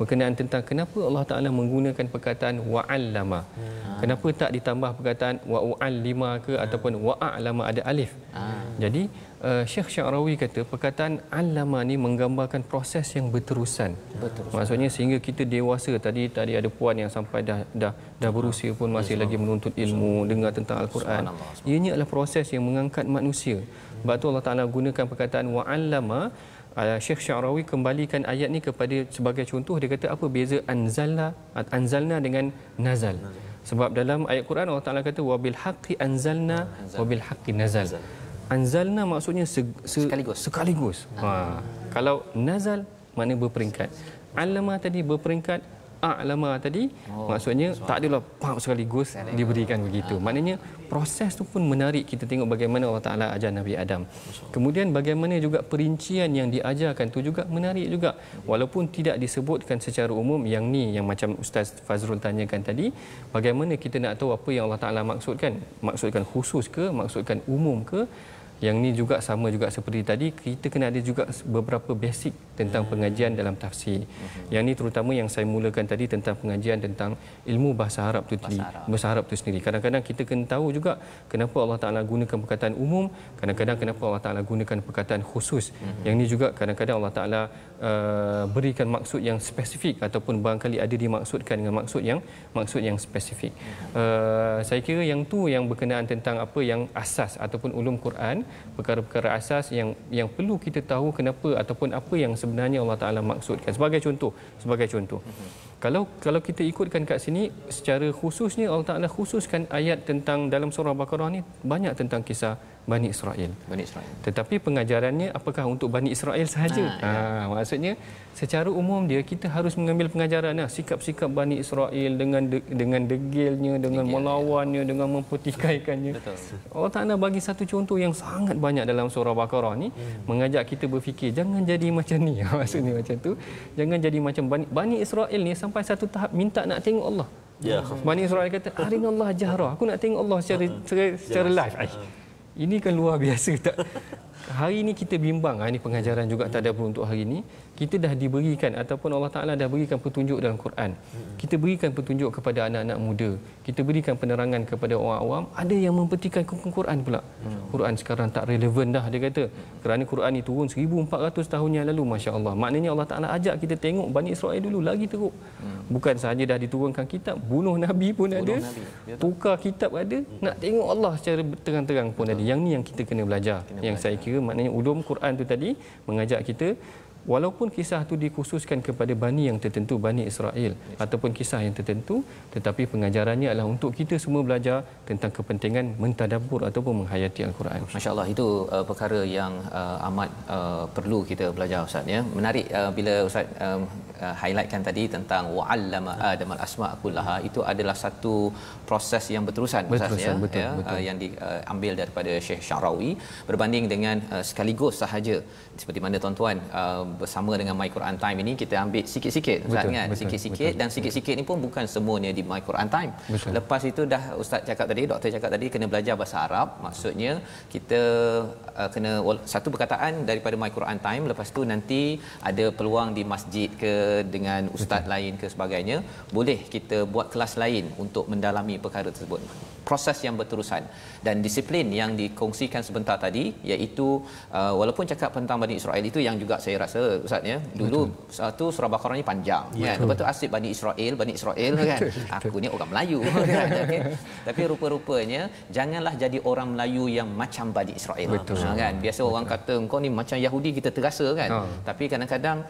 berkenaan tentang kenapa Allah Ta'ala menggunakan perkataan wa'allama. Kenapa tak ditambah perkataan wa'u'allima ke ataupun wa'a'lama, ada alif. Jadi Syekh Sya'rawi kata perkataan allama ni menggambarkan proses yang berterusan. Maksudnya sehingga kita dewasa, tadi ada puan yang sampai dah berusia pun masih lagi menuntut ilmu, dengar tentang Al-Quran. Ianya adalah proses yang mengangkat manusia. Sebab tu Allah Ta'ala gunakan perkataan wa'allama. Syekh Sya'rawi kembalikan ayat ni kepada sebagai contoh. Dia kata apa beza anzalna dengan nazal. Sebab dalam ayat Quran Allah Taala kata wabil haqqi anzalna wabil haqqi nazal. Anzalna maksudnya sekaligus. Kalau nazal maknanya berperingkat. Alama tadi berperingkat, a'lama tadi maksudnya tak adalah sekaligus diberikan begitu. Maknanya proses tu pun menarik, kita tengok bagaimana Allah Taala ajar Nabi Adam. Kemudian bagaimana juga perincian yang diajarkan tu juga menarik juga. Walaupun tidak disebutkan secara umum, yang macam Ustaz Fazrul tanyakan tadi, bagaimana kita nak tahu apa yang Allah Taala maksudkan? Maksudkan khusus ke, maksudkan umum ke? Yang ni juga sama juga seperti tadi, kita kena ada juga beberapa basic tentang pengajian dalam tafsir. Yang ni terutama yang saya mulakan tadi tentang pengajian tentang ilmu bahasa Arab tu tadi. Bahasa Arab tu sendiri. Kadang-kadang kita kena tahu juga kenapa Allah Taala gunakan perkataan umum, kadang-kadang kenapa Allah Taala gunakan perkataan khusus. Yang ni juga kadang-kadang Allah Taala berikan maksud yang spesifik ataupun barangkali ada dimaksudkan dengan maksud yang spesifik. Saya kira yang tu yang berkenaan tentang apa yang asas ataupun ulum Quran, perkara-perkara asas yang perlu kita tahu kenapa ataupun apa yang sebenarnya Allah Taala maksudkan. Sebagai contoh. Kalau kita ikutkan kat sini secara khususnya Allah Taala khususkan ayat tentang dalam surah Baqarah ni banyak tentang kisah Bani Israel. Tetapi pengajarannya apakah untuk Bani Israel sahaja? Maksudnya secara umum kita harus mengambil pengajaran sikap-sikap Bani Israel dengan degilnya, dengan melawannya, dengan mempertikaikannya. Allah Taala bagi satu contoh yang sangat banyak dalam surah Baqarah ni, mengajak kita berfikir jangan jadi macam ni. Maksudnya macam tu. Jangan jadi macam Bani Israel ni sampai satu tahap minta nak tengok Allah. Bani Israel kata arinallah jahra. Aku nak tengok Allah secara live. Ini kan luar biasa tak? Hari ini kita bimbang, ini pengajaran juga tadabbur untuk hari ini. Kita dah diberikan ataupun Allah Taala dah berikan petunjuk dalam Quran. Kita berikan petunjuk kepada anak-anak muda. Kita berikan penerangan kepada orang awam. Ada yang mempertikaikan Quran pula. Quran sekarang tak relevan dah, dia kata. Kerana Quran ni turun 1400 tahun yang lalu, masya-Allah. Maknanya Allah Taala ajak kita tengok Bani Israel dulu lagi teruk. Bukan sahaja dah diturunkan kitab, bunuh nabi pun ada. Tukar kitab ada, nak tengok Allah secara terang-terang pun ada. Yang ni yang kita kena belajar. Yang saya kira maknanya ulum Quran tu tadi mengajak kita, walaupun kisah tu dikhususkan kepada bani yang tertentu, Bani Israel ataupun kisah yang tertentu, tetapi pengajarannya adalah untuk kita semua belajar tentang kepentingan mentadabbur ataupun menghayati Al-Quran. Masya-Allah, itu perkara yang amat perlu kita belajar, Ustaz ya. Menarik bila Ustaz highlightkan tadi tentang wa'allama Adam al-asma' kullaha, itu adalah satu proses yang berterusan, Ustaz ya. Betul. Yang diambil daripada Syekh Syarawi berbanding dengan sekaligus sahaja, seperti mana tuan-tuan bersama dengan My Quran Time ini kita ambil sikit-sikit, Ustaz kan? Sikit-sikit, dan sikit-sikit ni pun bukan semuanya di My Quran Time. Lepas itu dah Ustaz cakap tadi, doktor cakap tadi, kena belajar bahasa Arab. Maksudnya kita kena satu perkataan daripada My Quran Time, lepas tu nanti ada peluang di masjid ke dengan ustaz lain ke sebagainya, boleh kita buat kelas lain untuk mendalami perkara tersebut. Proses yang berterusan dan disiplin yang dikongsikan sebentar tadi, iaitu walaupun cakap tentang Bani Israel itu yang juga saya rasa, Ustaz ya, dulu satu surah Baqarah ni panjang kan, lepas tu asyik Bani Israel kan, aku ni orang Melayu kan, okay? Tapi rupa-rupanya janganlah jadi orang Melayu yang macam Bani Israel kan. Biasa orang kata kau ni macam Yahudi, kita terasa kan, tapi kadang-kadang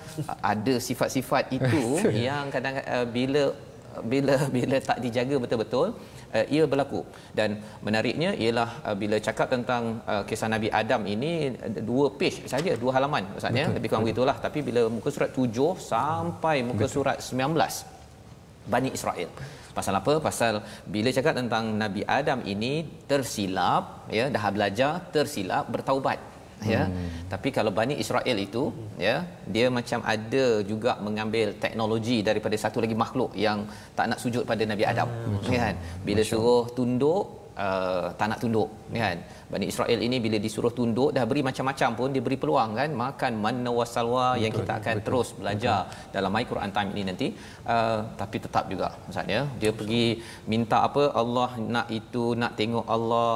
ada sifat-sifat itu yang kadang bila tak dijaga betul-betul, ia berlaku. Dan menariknya ialah bila cakap tentang kisah Nabi Adam ini, 2 page saja, 2 halaman Ustaz ya, lebih kurang begitulah. Tapi bila muka surat 7 sampai muka surat 19, Bani Israel. Pasal apa? Pasal bila cakap tentang Nabi Adam ini tersilap ya, dah belajar, tersilap, bertaubat ya. Tapi kalau Bani Israel itu ya, dia macam ada juga mengambil teknologi daripada satu lagi makhluk yang tak nak sujud pada Nabi Adam kan. Bila suruh tunduk, tak nak tunduk kan. Bani Israel ini bila disuruh tunduk, dah beri macam-macam pun, dia beri peluang kan, makan manna wasalwa yang kita akan terus belajar dalam My Quran Time ini nanti. Tapi tetap juga Ustaz ya, dia pergi minta apa, Allah nak itu, nak tengok Allah,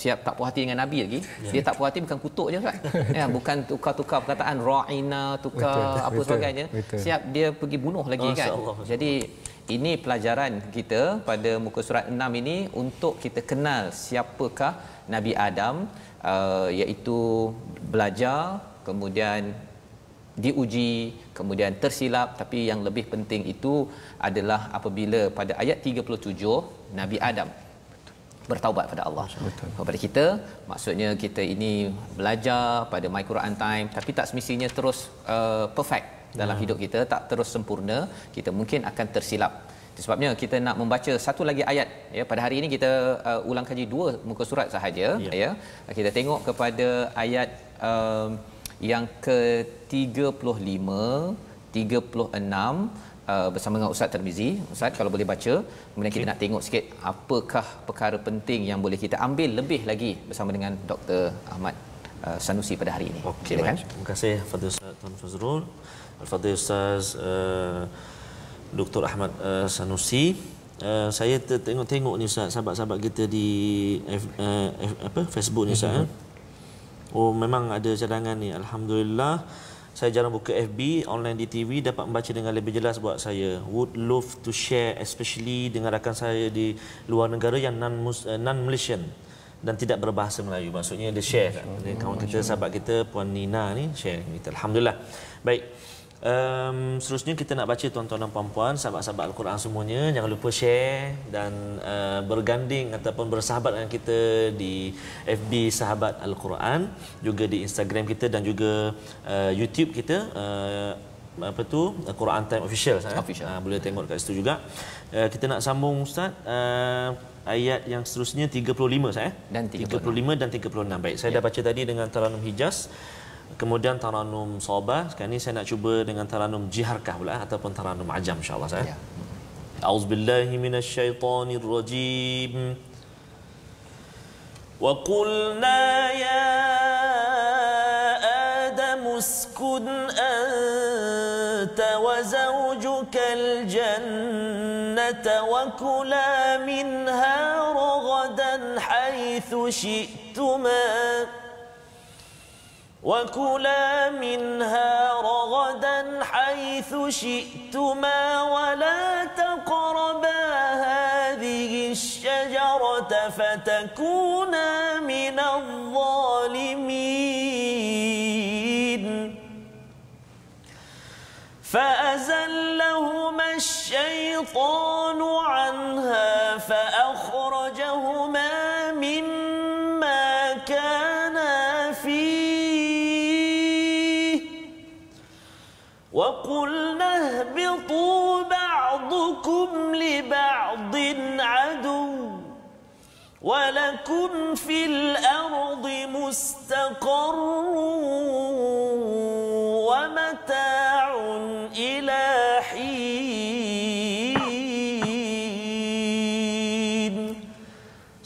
siap tak puas hati dengan Nabi lagi. Dia tak puas hati bukan kutuk je kan ya, bukan tukar-tukar perkataan ra'ina, tukar apa sebagainya, siap dia pergi bunuh lagi kan. Jadi ini pelajaran kita pada muka surat 6 ini untuk kita kenal siapakah Nabi Adam, iaitu belajar, kemudian diuji, kemudian tersilap, tapi yang lebih penting itu adalah apabila pada ayat 37 Nabi Adam bertaubat pada Allah. Betul. Kepada kita, maksudnya kita ini belajar pada My Quran Time, tapi tak semestinya terus perfect dalam hidup kita, tak terus sempurna, kita mungkin akan tersilap. Sebabnya kita nak membaca satu lagi ayat ya. Pada hari ini kita ulang kaji 2 muka surat sahaja ya. Kita tengok kepada ayat yang ke-35, 36 bersama dengan Ustaz Tarmizi. Ustaz kalau boleh baca, kemudian kita nak tengok sikit apakah perkara penting yang boleh kita ambil lebih lagi bersama dengan Dr. Ahmad Sanusi pada hari ini. Silakan. Terima kasih Fadil Ustaz Tuan Fazrul, Al-Fadhil Ustaz Dr. Ahmad Sanusi. Saya tengok ni Ustaz, sahabat-sahabat kita di Facebook ni Ustaz. Oh, memang ada cadangan ni. Alhamdulillah. Saya jarang buka FB, online di TV, dapat membaca dengan lebih jelas buat saya. Would love to share, especially dengan rakan saya di luar negara yang non-Malaysian dan tidak berbahasa Melayu. Maksudnya dia share kat kawan kita, sahabat kita, Puan Nina ni share kita. Alhamdulillah. Baik. Seterusnya kita nak baca tuan-tuan dan puan-puan, sahabat-sahabat Al-Quran semuanya, jangan lupa share dan berganding ataupun bersahabat dengan kita di FB Sahabat Al-Quran, juga di Instagram kita dan juga YouTube kita, Quran Time Official, boleh tengok kat situ juga. Kita nak sambung Ustaz, ayat yang seterusnya 35 saya dan 35 dan 36. Baik, saya dah baca tadi dengan Taranum Hijaz, kemudian Taranum Sabah. Sekarang ni saya nak cuba dengan Taranum Jiharkah pula ataupun Taranum Ajam, insya-Allah saya. A'udzubillahi minasyaitonirrajim. Wa qulna ya Adam uskun anta wa zawjukal jannata wa kula minha ragadan haythu syi'tuma وَكُلَا مِنْهَا رَغَدًا حَيْثُ شِئْتُمَا وَلَا تَقْرَبَا هَذِهِ الشَّجَرَةَ فَتَكُونَا مِنَ الظَّالِمِينَ فَأَزَلَّهُمَا الشَّيْطَانُ عَنْهَا فَأَخْرَجَهُمَا مِمَّا كَانَا فِيهِ وَقُلْنَا اهْبِطُوا بَعْضُكُمْ لِبَعْضٍ عَدُوٌّ وَلَكُمْ فِي الْأَرْضِ مُسْتَقَرٌّ وَمَتَاعٌ إِلَى حِينٍ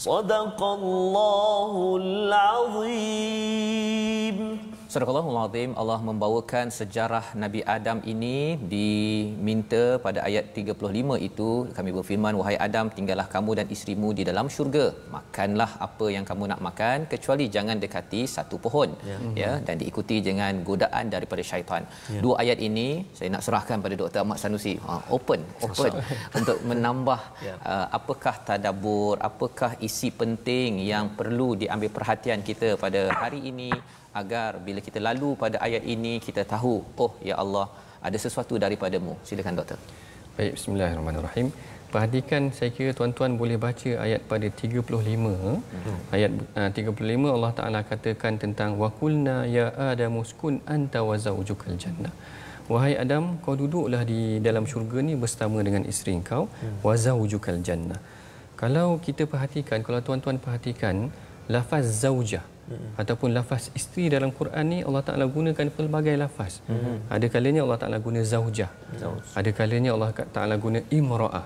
صَدَقَ اللَّهُ الْعَظِيمُ. Surahul Azim. Allah membawakan sejarah Nabi Adam ini diminta pada ayat 35 itu. Kami berfirman, wahai Adam, tinggallah kamu dan isterimu di dalam syurga, makanlah apa yang kamu nak makan, kecuali jangan dekati satu pohon, ya, dan diikuti dengan godaan daripada syaitan. Dua ayat ini saya nak serahkan pada Dr. Ahmad Sanusi, open untuk menambah apakah tadabbur, apakah isi penting yang perlu diambil perhatian kita pada hari ini, agar bila kita lalu pada ayat ini kita tahu, oh ya Allah, ada sesuatu daripadamu. Silakan doktor. Baik, bismillahirrahmanirrahim. Perhatikan, saya kira tuan-tuan boleh baca ayat pada 35. Ayat 35 Allah Taala katakan tentang waqulna ya adamu uskun anta wa zawjukal jannah. Wahai Adam, kau duduklah di dalam syurga ni bersama dengan isteri kau, wa zawjukal jannah. Kalau kita perhatikan, kalau tuan-tuan perhatikan lafaz zaujah ataupun lafaz isteri dalam Quran ni, Allah Taala gunakan pelbagai lafaz. Ada kalanya Allah Taala guna zaujah, ada kalanya Allah Taala guna imra'ah,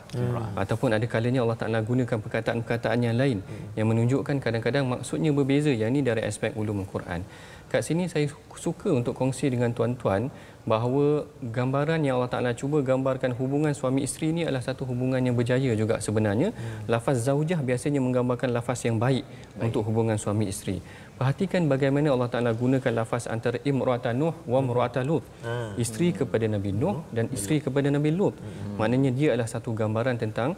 ataupun ada kalanya Allah Taala gunakan perkataan-perkataan yang lain yang menunjukkan kadang-kadang maksudnya berbeza. Yang ini dari aspek ulum Quran. Kat sini saya suka untuk kongsi dengan tuan-tuan bahawa gambaran yang Allah Taala cuba gambarkan hubungan suami isteri ini adalah satu hubungan yang berjaya juga sebenarnya. Lafaz zaujah biasanya menggambarkan lafaz yang baik untuk hubungan suami isteri. Perhatikan bagaimana Allah Taala gunakan lafaz antara imra'atan Nuh wa imra'atan Lut. Isteri kepada Nabi Nuh dan isteri kepada Nabi Lut. Maknanya dia adalah satu gambaran tentang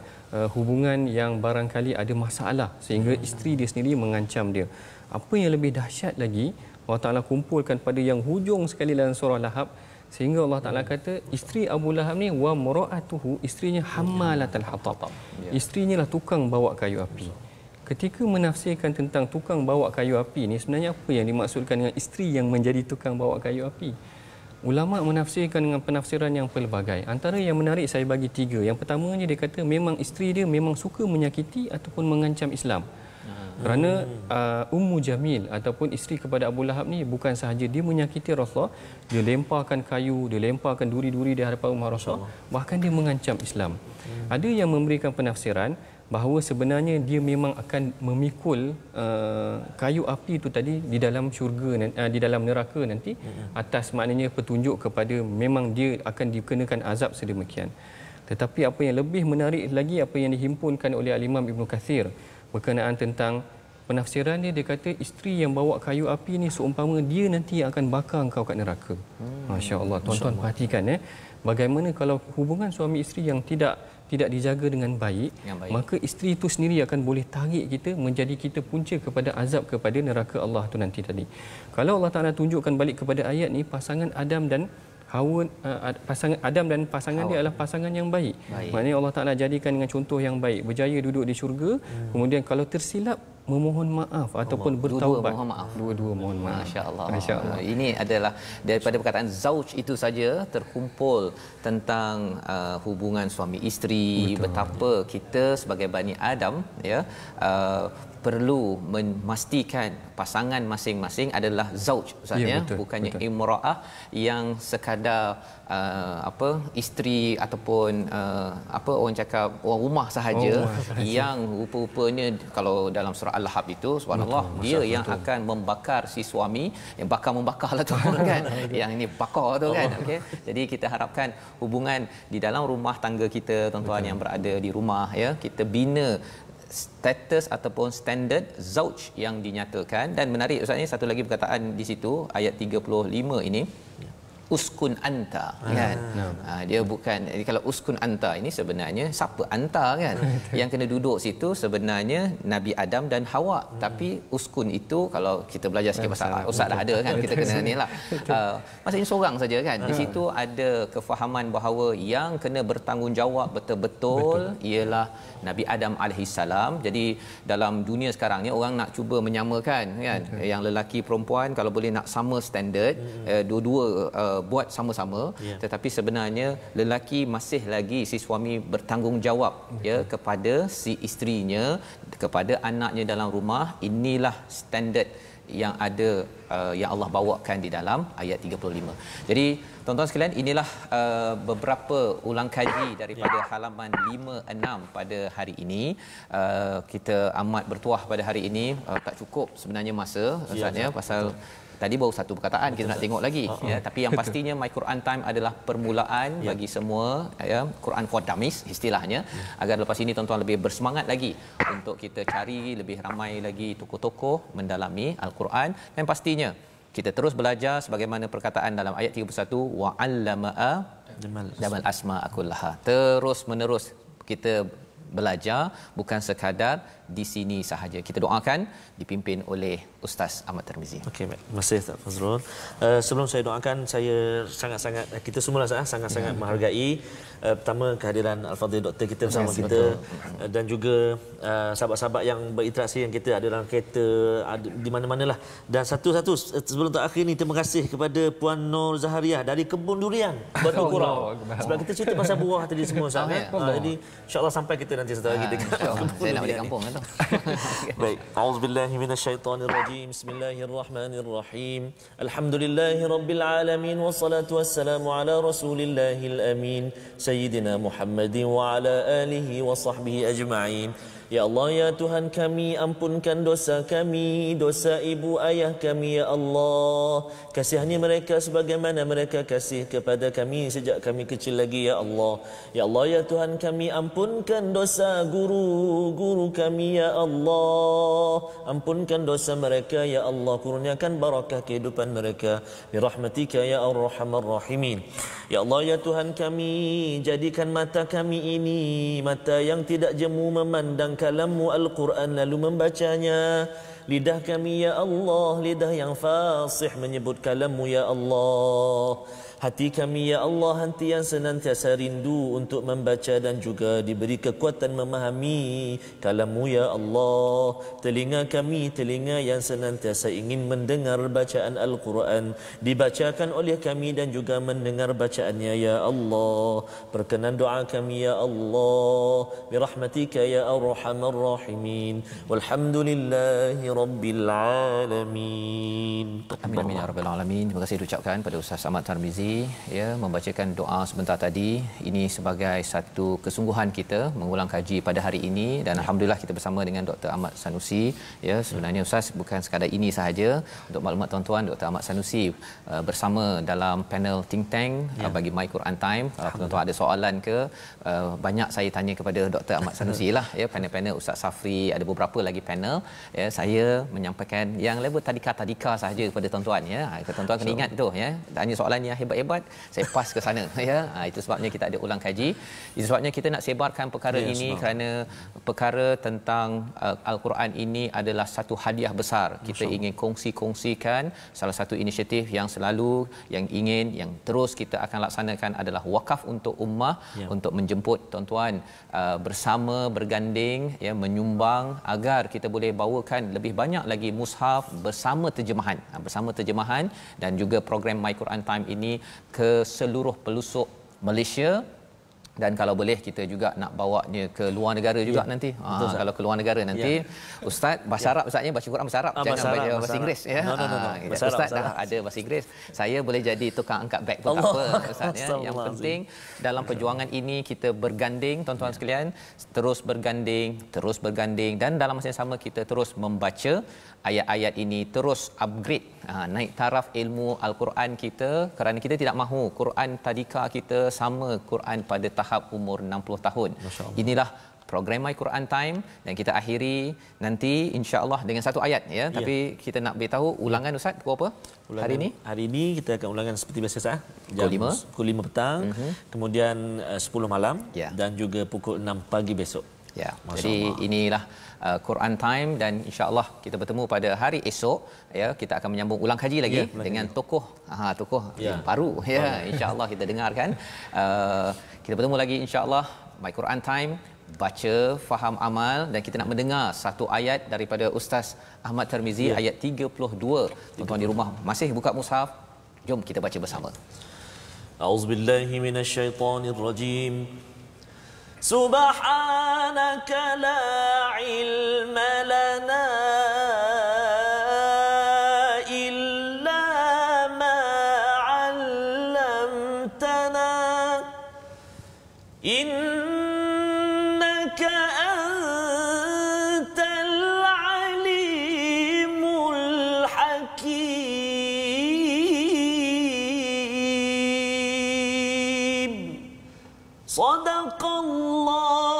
hubungan yang barangkali ada masalah sehingga isteri dia sendiri mengancam dia. Apa yang lebih dahsyat lagi, Allah Taala kumpulkan pada yang hujung sekali dalam surah Lahab, Sehingga Allah Taala kata isteri Abu Lahab ni wa muraatuhu, isterinya hammalatal hatab. Isterinya lah tukang bawa kayu api. Ketika menafsirkan tentang tukang bawa kayu api ni, sebenarnya apa yang dimaksudkan dengan isteri yang menjadi tukang bawa kayu api? Ulama menafsirkan dengan penafsiran yang pelbagai. Antara yang menarik saya bagi 3. Yang pertamanya dia kata memang isteri dia memang suka menyakiti ataupun mengancam Islam. Kerana Ummu Jamil ataupun isteri kepada Abu Lahab ni bukan sahaja dia menyakiti Rasulullah, dia lemparkan kayu, dia lemparkan duri-duri di hadapan rumah Rasulullah, bahkan dia mengancam Islam. Ada yang memberikan penafsiran bahawa sebenarnya dia memang akan memikul kayu api itu tadi di dalam syurga, di dalam neraka nanti, atas maknanya petunjuk kepada memang dia akan dikenakan azab sedemikian. Tetapi apa yang lebih menarik lagi, apa yang dihimpunkan oleh Al-Imam Ibn Kathir berkenaan tentang penafsiran dia kata isteri yang bawa kayu api ni seumpama dia nanti yang akan bakar engkau kat neraka. Masya-Allah, tuan-tuan perhatikan bagaimana kalau hubungan suami isteri yang tidak dijaga dengan baik, maka isteri itu sendiri akan boleh tarik kita, menjadi kita punca kepada azab kepada neraka Allah tu nanti tadi. Kalau Allah Taala tunjukkan balik kepada ayat ni, pasangan Adam dan Hawa, pasangan Adam dan pasangan dia adalah pasangan yang baik. Maknanya Allah Taala jadikan dengan contoh yang baik, berjaya duduk di syurga. Kemudian kalau tersilap memohon maaf ataupun bertaubat. Dua-dua mohon maaf. Masya-Allah. Masya-Allah. Ini adalah daripada perkataan zauj itu saja terkumpul tentang hubungan suami isteri. Betul. Betapa kita sebagai Bani Adam perlu memastikan pasangan masing-masing adalah zauj, maksudnya bukannya imraah yang sekadar isteri ataupun orang cakap orang rumah sahaja, yang rupa-rupanya kalau dalam surah Al-Lahab itu subhanallah dia yang akan membakar si suami, yang membakar tu kan. Yang ini bakar tu kan. Okey. Jadi kita harapkan hubungan di dalam rumah tangga kita, tuan-tuan yang berada di rumah, kita bina status ataupun standard zauj yang dinyatakan. Dan menarik ustaz, satu lagi perkataan di situ ayat 35 ini, uskun anta kan. Dia bukan, kalau uskun anta ini sebenarnya siapa anta kan. Yang kena duduk situ sebenarnya Nabi Adam dan Hawa. Tapi uskun itu kalau kita belajar sikit pasal ustaz dah ada kan, kita kena nilah. Maksudnya seorang saja kan. Di situ ada kefahaman bahawa yang kena bertanggungjawab betul-betul ialah Nabi Adam alaihissalam. Jadi dalam dunia sekarang ni orang nak cuba menyamakan kan, yang lelaki perempuan kalau boleh nak sama standard, dua-dua buat sama-sama, tetapi sebenarnya lelaki masih lagi si suami bertanggungjawab kepada si isterinya, kepada anaknya dalam rumah. Inilah standard yang ada yang Allah bawakan di dalam ayat 35. Jadi tuan-tuan sekalian, inilah beberapa ulang kaji daripada halaman 5-6 pada hari ini. Kita amat bertuah pada hari ini, tak cukup sebenarnya masa ustaz pasal tadi baru satu perkataan, kita nak tengok lagi tapi yang pastinya My Quran Time adalah permulaan bagi semua Quran for Dummies istilahnya, agar lepas ini tuan-tuan lebih bersemangat lagi untuk kita cari lebih ramai lagi tokoh-tokoh mendalami Al-Quran. Dan pastinya kita terus belajar sebagaimana perkataan dalam ayat 31, wa 'allama damal asma'a kullaha. Terus menerus kita belajar, bukan sekadar di sini sahaja. Kita doakan dipimpin oleh Ustaz Ahmad Tarmizi. Okey, baik. Terima kasih Ustaz Fazrul. Sebelum saya doakan, saya sangat-sangat, kita semua sangat-sangat menghargai pertama kehadiran Al-Fadhil Doktor kita bersama kita, dan juga sahabat-sahabat yang berinteraksi yang kita ada dalam kereta, ada di mana-manalah. Dan satu-satu sebelum terakhir ni, terima kasih kepada Puan Nur Zahariah dari Kebun Durian Batu Kurau. Sebab kita cerita pasal buah tadi semua Ustaz. Jadi insya-Allah sampai kita nanti satu lagi dekat. Saya nak balik kampung kan. Baik. Auzubillahi minasyaitonirrajim. Bismillahirrahmanirrahim. Alhamdulillahirabbil alamin wassalatu wassalamu ala rasulillahil amin sayyidina Muhammadin wa ala alihi wa sahbihi ajma'in. Ya Allah, ya Tuhan kami, ampunkan dosa kami, dosa ibu ayah kami, ya Allah. Kasihani mereka sebagaimana mereka kasih kepada kami sejak kami kecil lagi, ya Allah. Ya Allah, ya Tuhan kami, ampunkan dosa guru-guru kami, ya Allah. Ampunkan dosa mereka, ya Allah. Kurniakan barakah kehidupan mereka birahmatika ya arhamar rahimin. Ya Allah, ya Tuhan kami, jadikan mata kami ini mata yang tidak jemu memandang kalam-Mu Al-Quran lalu membacanya. Lidah kami, ya Allah, lidah yang fasih menyebut kalam-Mu, ya Allah. Hati kami ya Allah hati yang senantiasa rindu untuk membaca dan juga diberi kekuatan memahami kalam-Mu ya Allah. Telinga kami telinga yang senantiasa ingin mendengar bacaan Al-Quran dibacakan oleh kami dan juga mendengar bacaannya ya Allah. Perkenan doa kami ya Allah birahmatika ya arhamar rahimin. Walhamdulillahi rabbil alamin. Amin ya rabbal alamin. Terima kasih diucapkan pada Ustaz Ahmad Tarmizi ya membacakan doa sebentar tadi. Ini sebagai satu kesungguhan kita mengulang kaji pada hari ini dan alhamdulillah kita bersama dengan Dr. Ahmad Sanusi ya. Sebenarnya Ustaz bukan sekadar ini sahaja. Untuk maklumat tuan-tuan, Dr. Ahmad Sanusi bersama dalam panel think tank bagi My Quran Time. Kalau tuan-tuan ada soalan ke banyak saya tanya kepada Dr. Ahmad Sanusi lah ya. Panel-panel Ustaz Safri, ada beberapa lagi panel ya. Saya menyampaikan yang level tadika sahaja kepada tuan-tuan ya. Tuan-tuan kena ingat tu ya. Tanya soalan yang hebat-hebat, saya pas ke sana ya. Itu sebabnya kita ada ulang kaji. Itu sebabnya kita nak sebarkan perkara ini kerana perkara tentang Al-Quran ini adalah satu hadiah besar. Kita ingin kongsikan salah satu inisiatif yang selalu yang terus kita akan laksanakan adalah wakaf untuk ummah untuk menjemput tuan-tuan bersama berganding ya menyumbang agar kita boleh bawakan lebih banyak lagi mushaf bersama terjemahan dan juga program My Quran Time ini ke seluruh pelosok Malaysia. Dan kalau boleh kita juga nak bawanya ke luar negara juga nanti. Kalau ke luar negara nanti Ustaz bahasa Arab Ustaznya baca Quran bahasa Arab, jangan baca bahasa Inggeris ya. Ustaz dah ada bahasa Inggeris. Saya boleh jadi tukang angkat beg pun tak apa Ustaz ya. Yang penting dalam perjuangan ini kita berganding tuan-tuan sekalian, terus berganding dan dalam masa yang sama kita terus membaca ayat-ayat ini, terus upgrade naik taraf ilmu Al-Quran kita kerana kita tidak mahu Quran tadika kita sama Quran pada tahap umur 60 tahun. Inilah program My Quran Time dan kita akhiri nanti insya-Allah dengan satu ayat ya. Tapi kita nak beritahu ulangan Ustaz pukul apa? Hari ini kita akan ulangan seperti biasa pukul 5 petang, kemudian 10 malam dan juga pukul 6 pagi besok. Ya. Jadi inilah Quran Time dan insya-Allah kita bertemu pada hari esok ya. Kita akan menyambung ulang kaji lagi dengan tokoh yang baru ya. Insya-Allah kita dengarkan. Kita bertemu lagi insya-Allah My Quran Time, baca faham amal dan kita nak mendengar satu ayat daripada Ustaz Ahmad Tarmizi ayat 32. Tuan-tuan di rumah masih buka mushaf, jom kita baca bersama. A'udzubillahi minasyaitonirrajim. Subhanaka la ilma lana illa ma 'allamtana innaka antal alimul hakim. Sadaqallah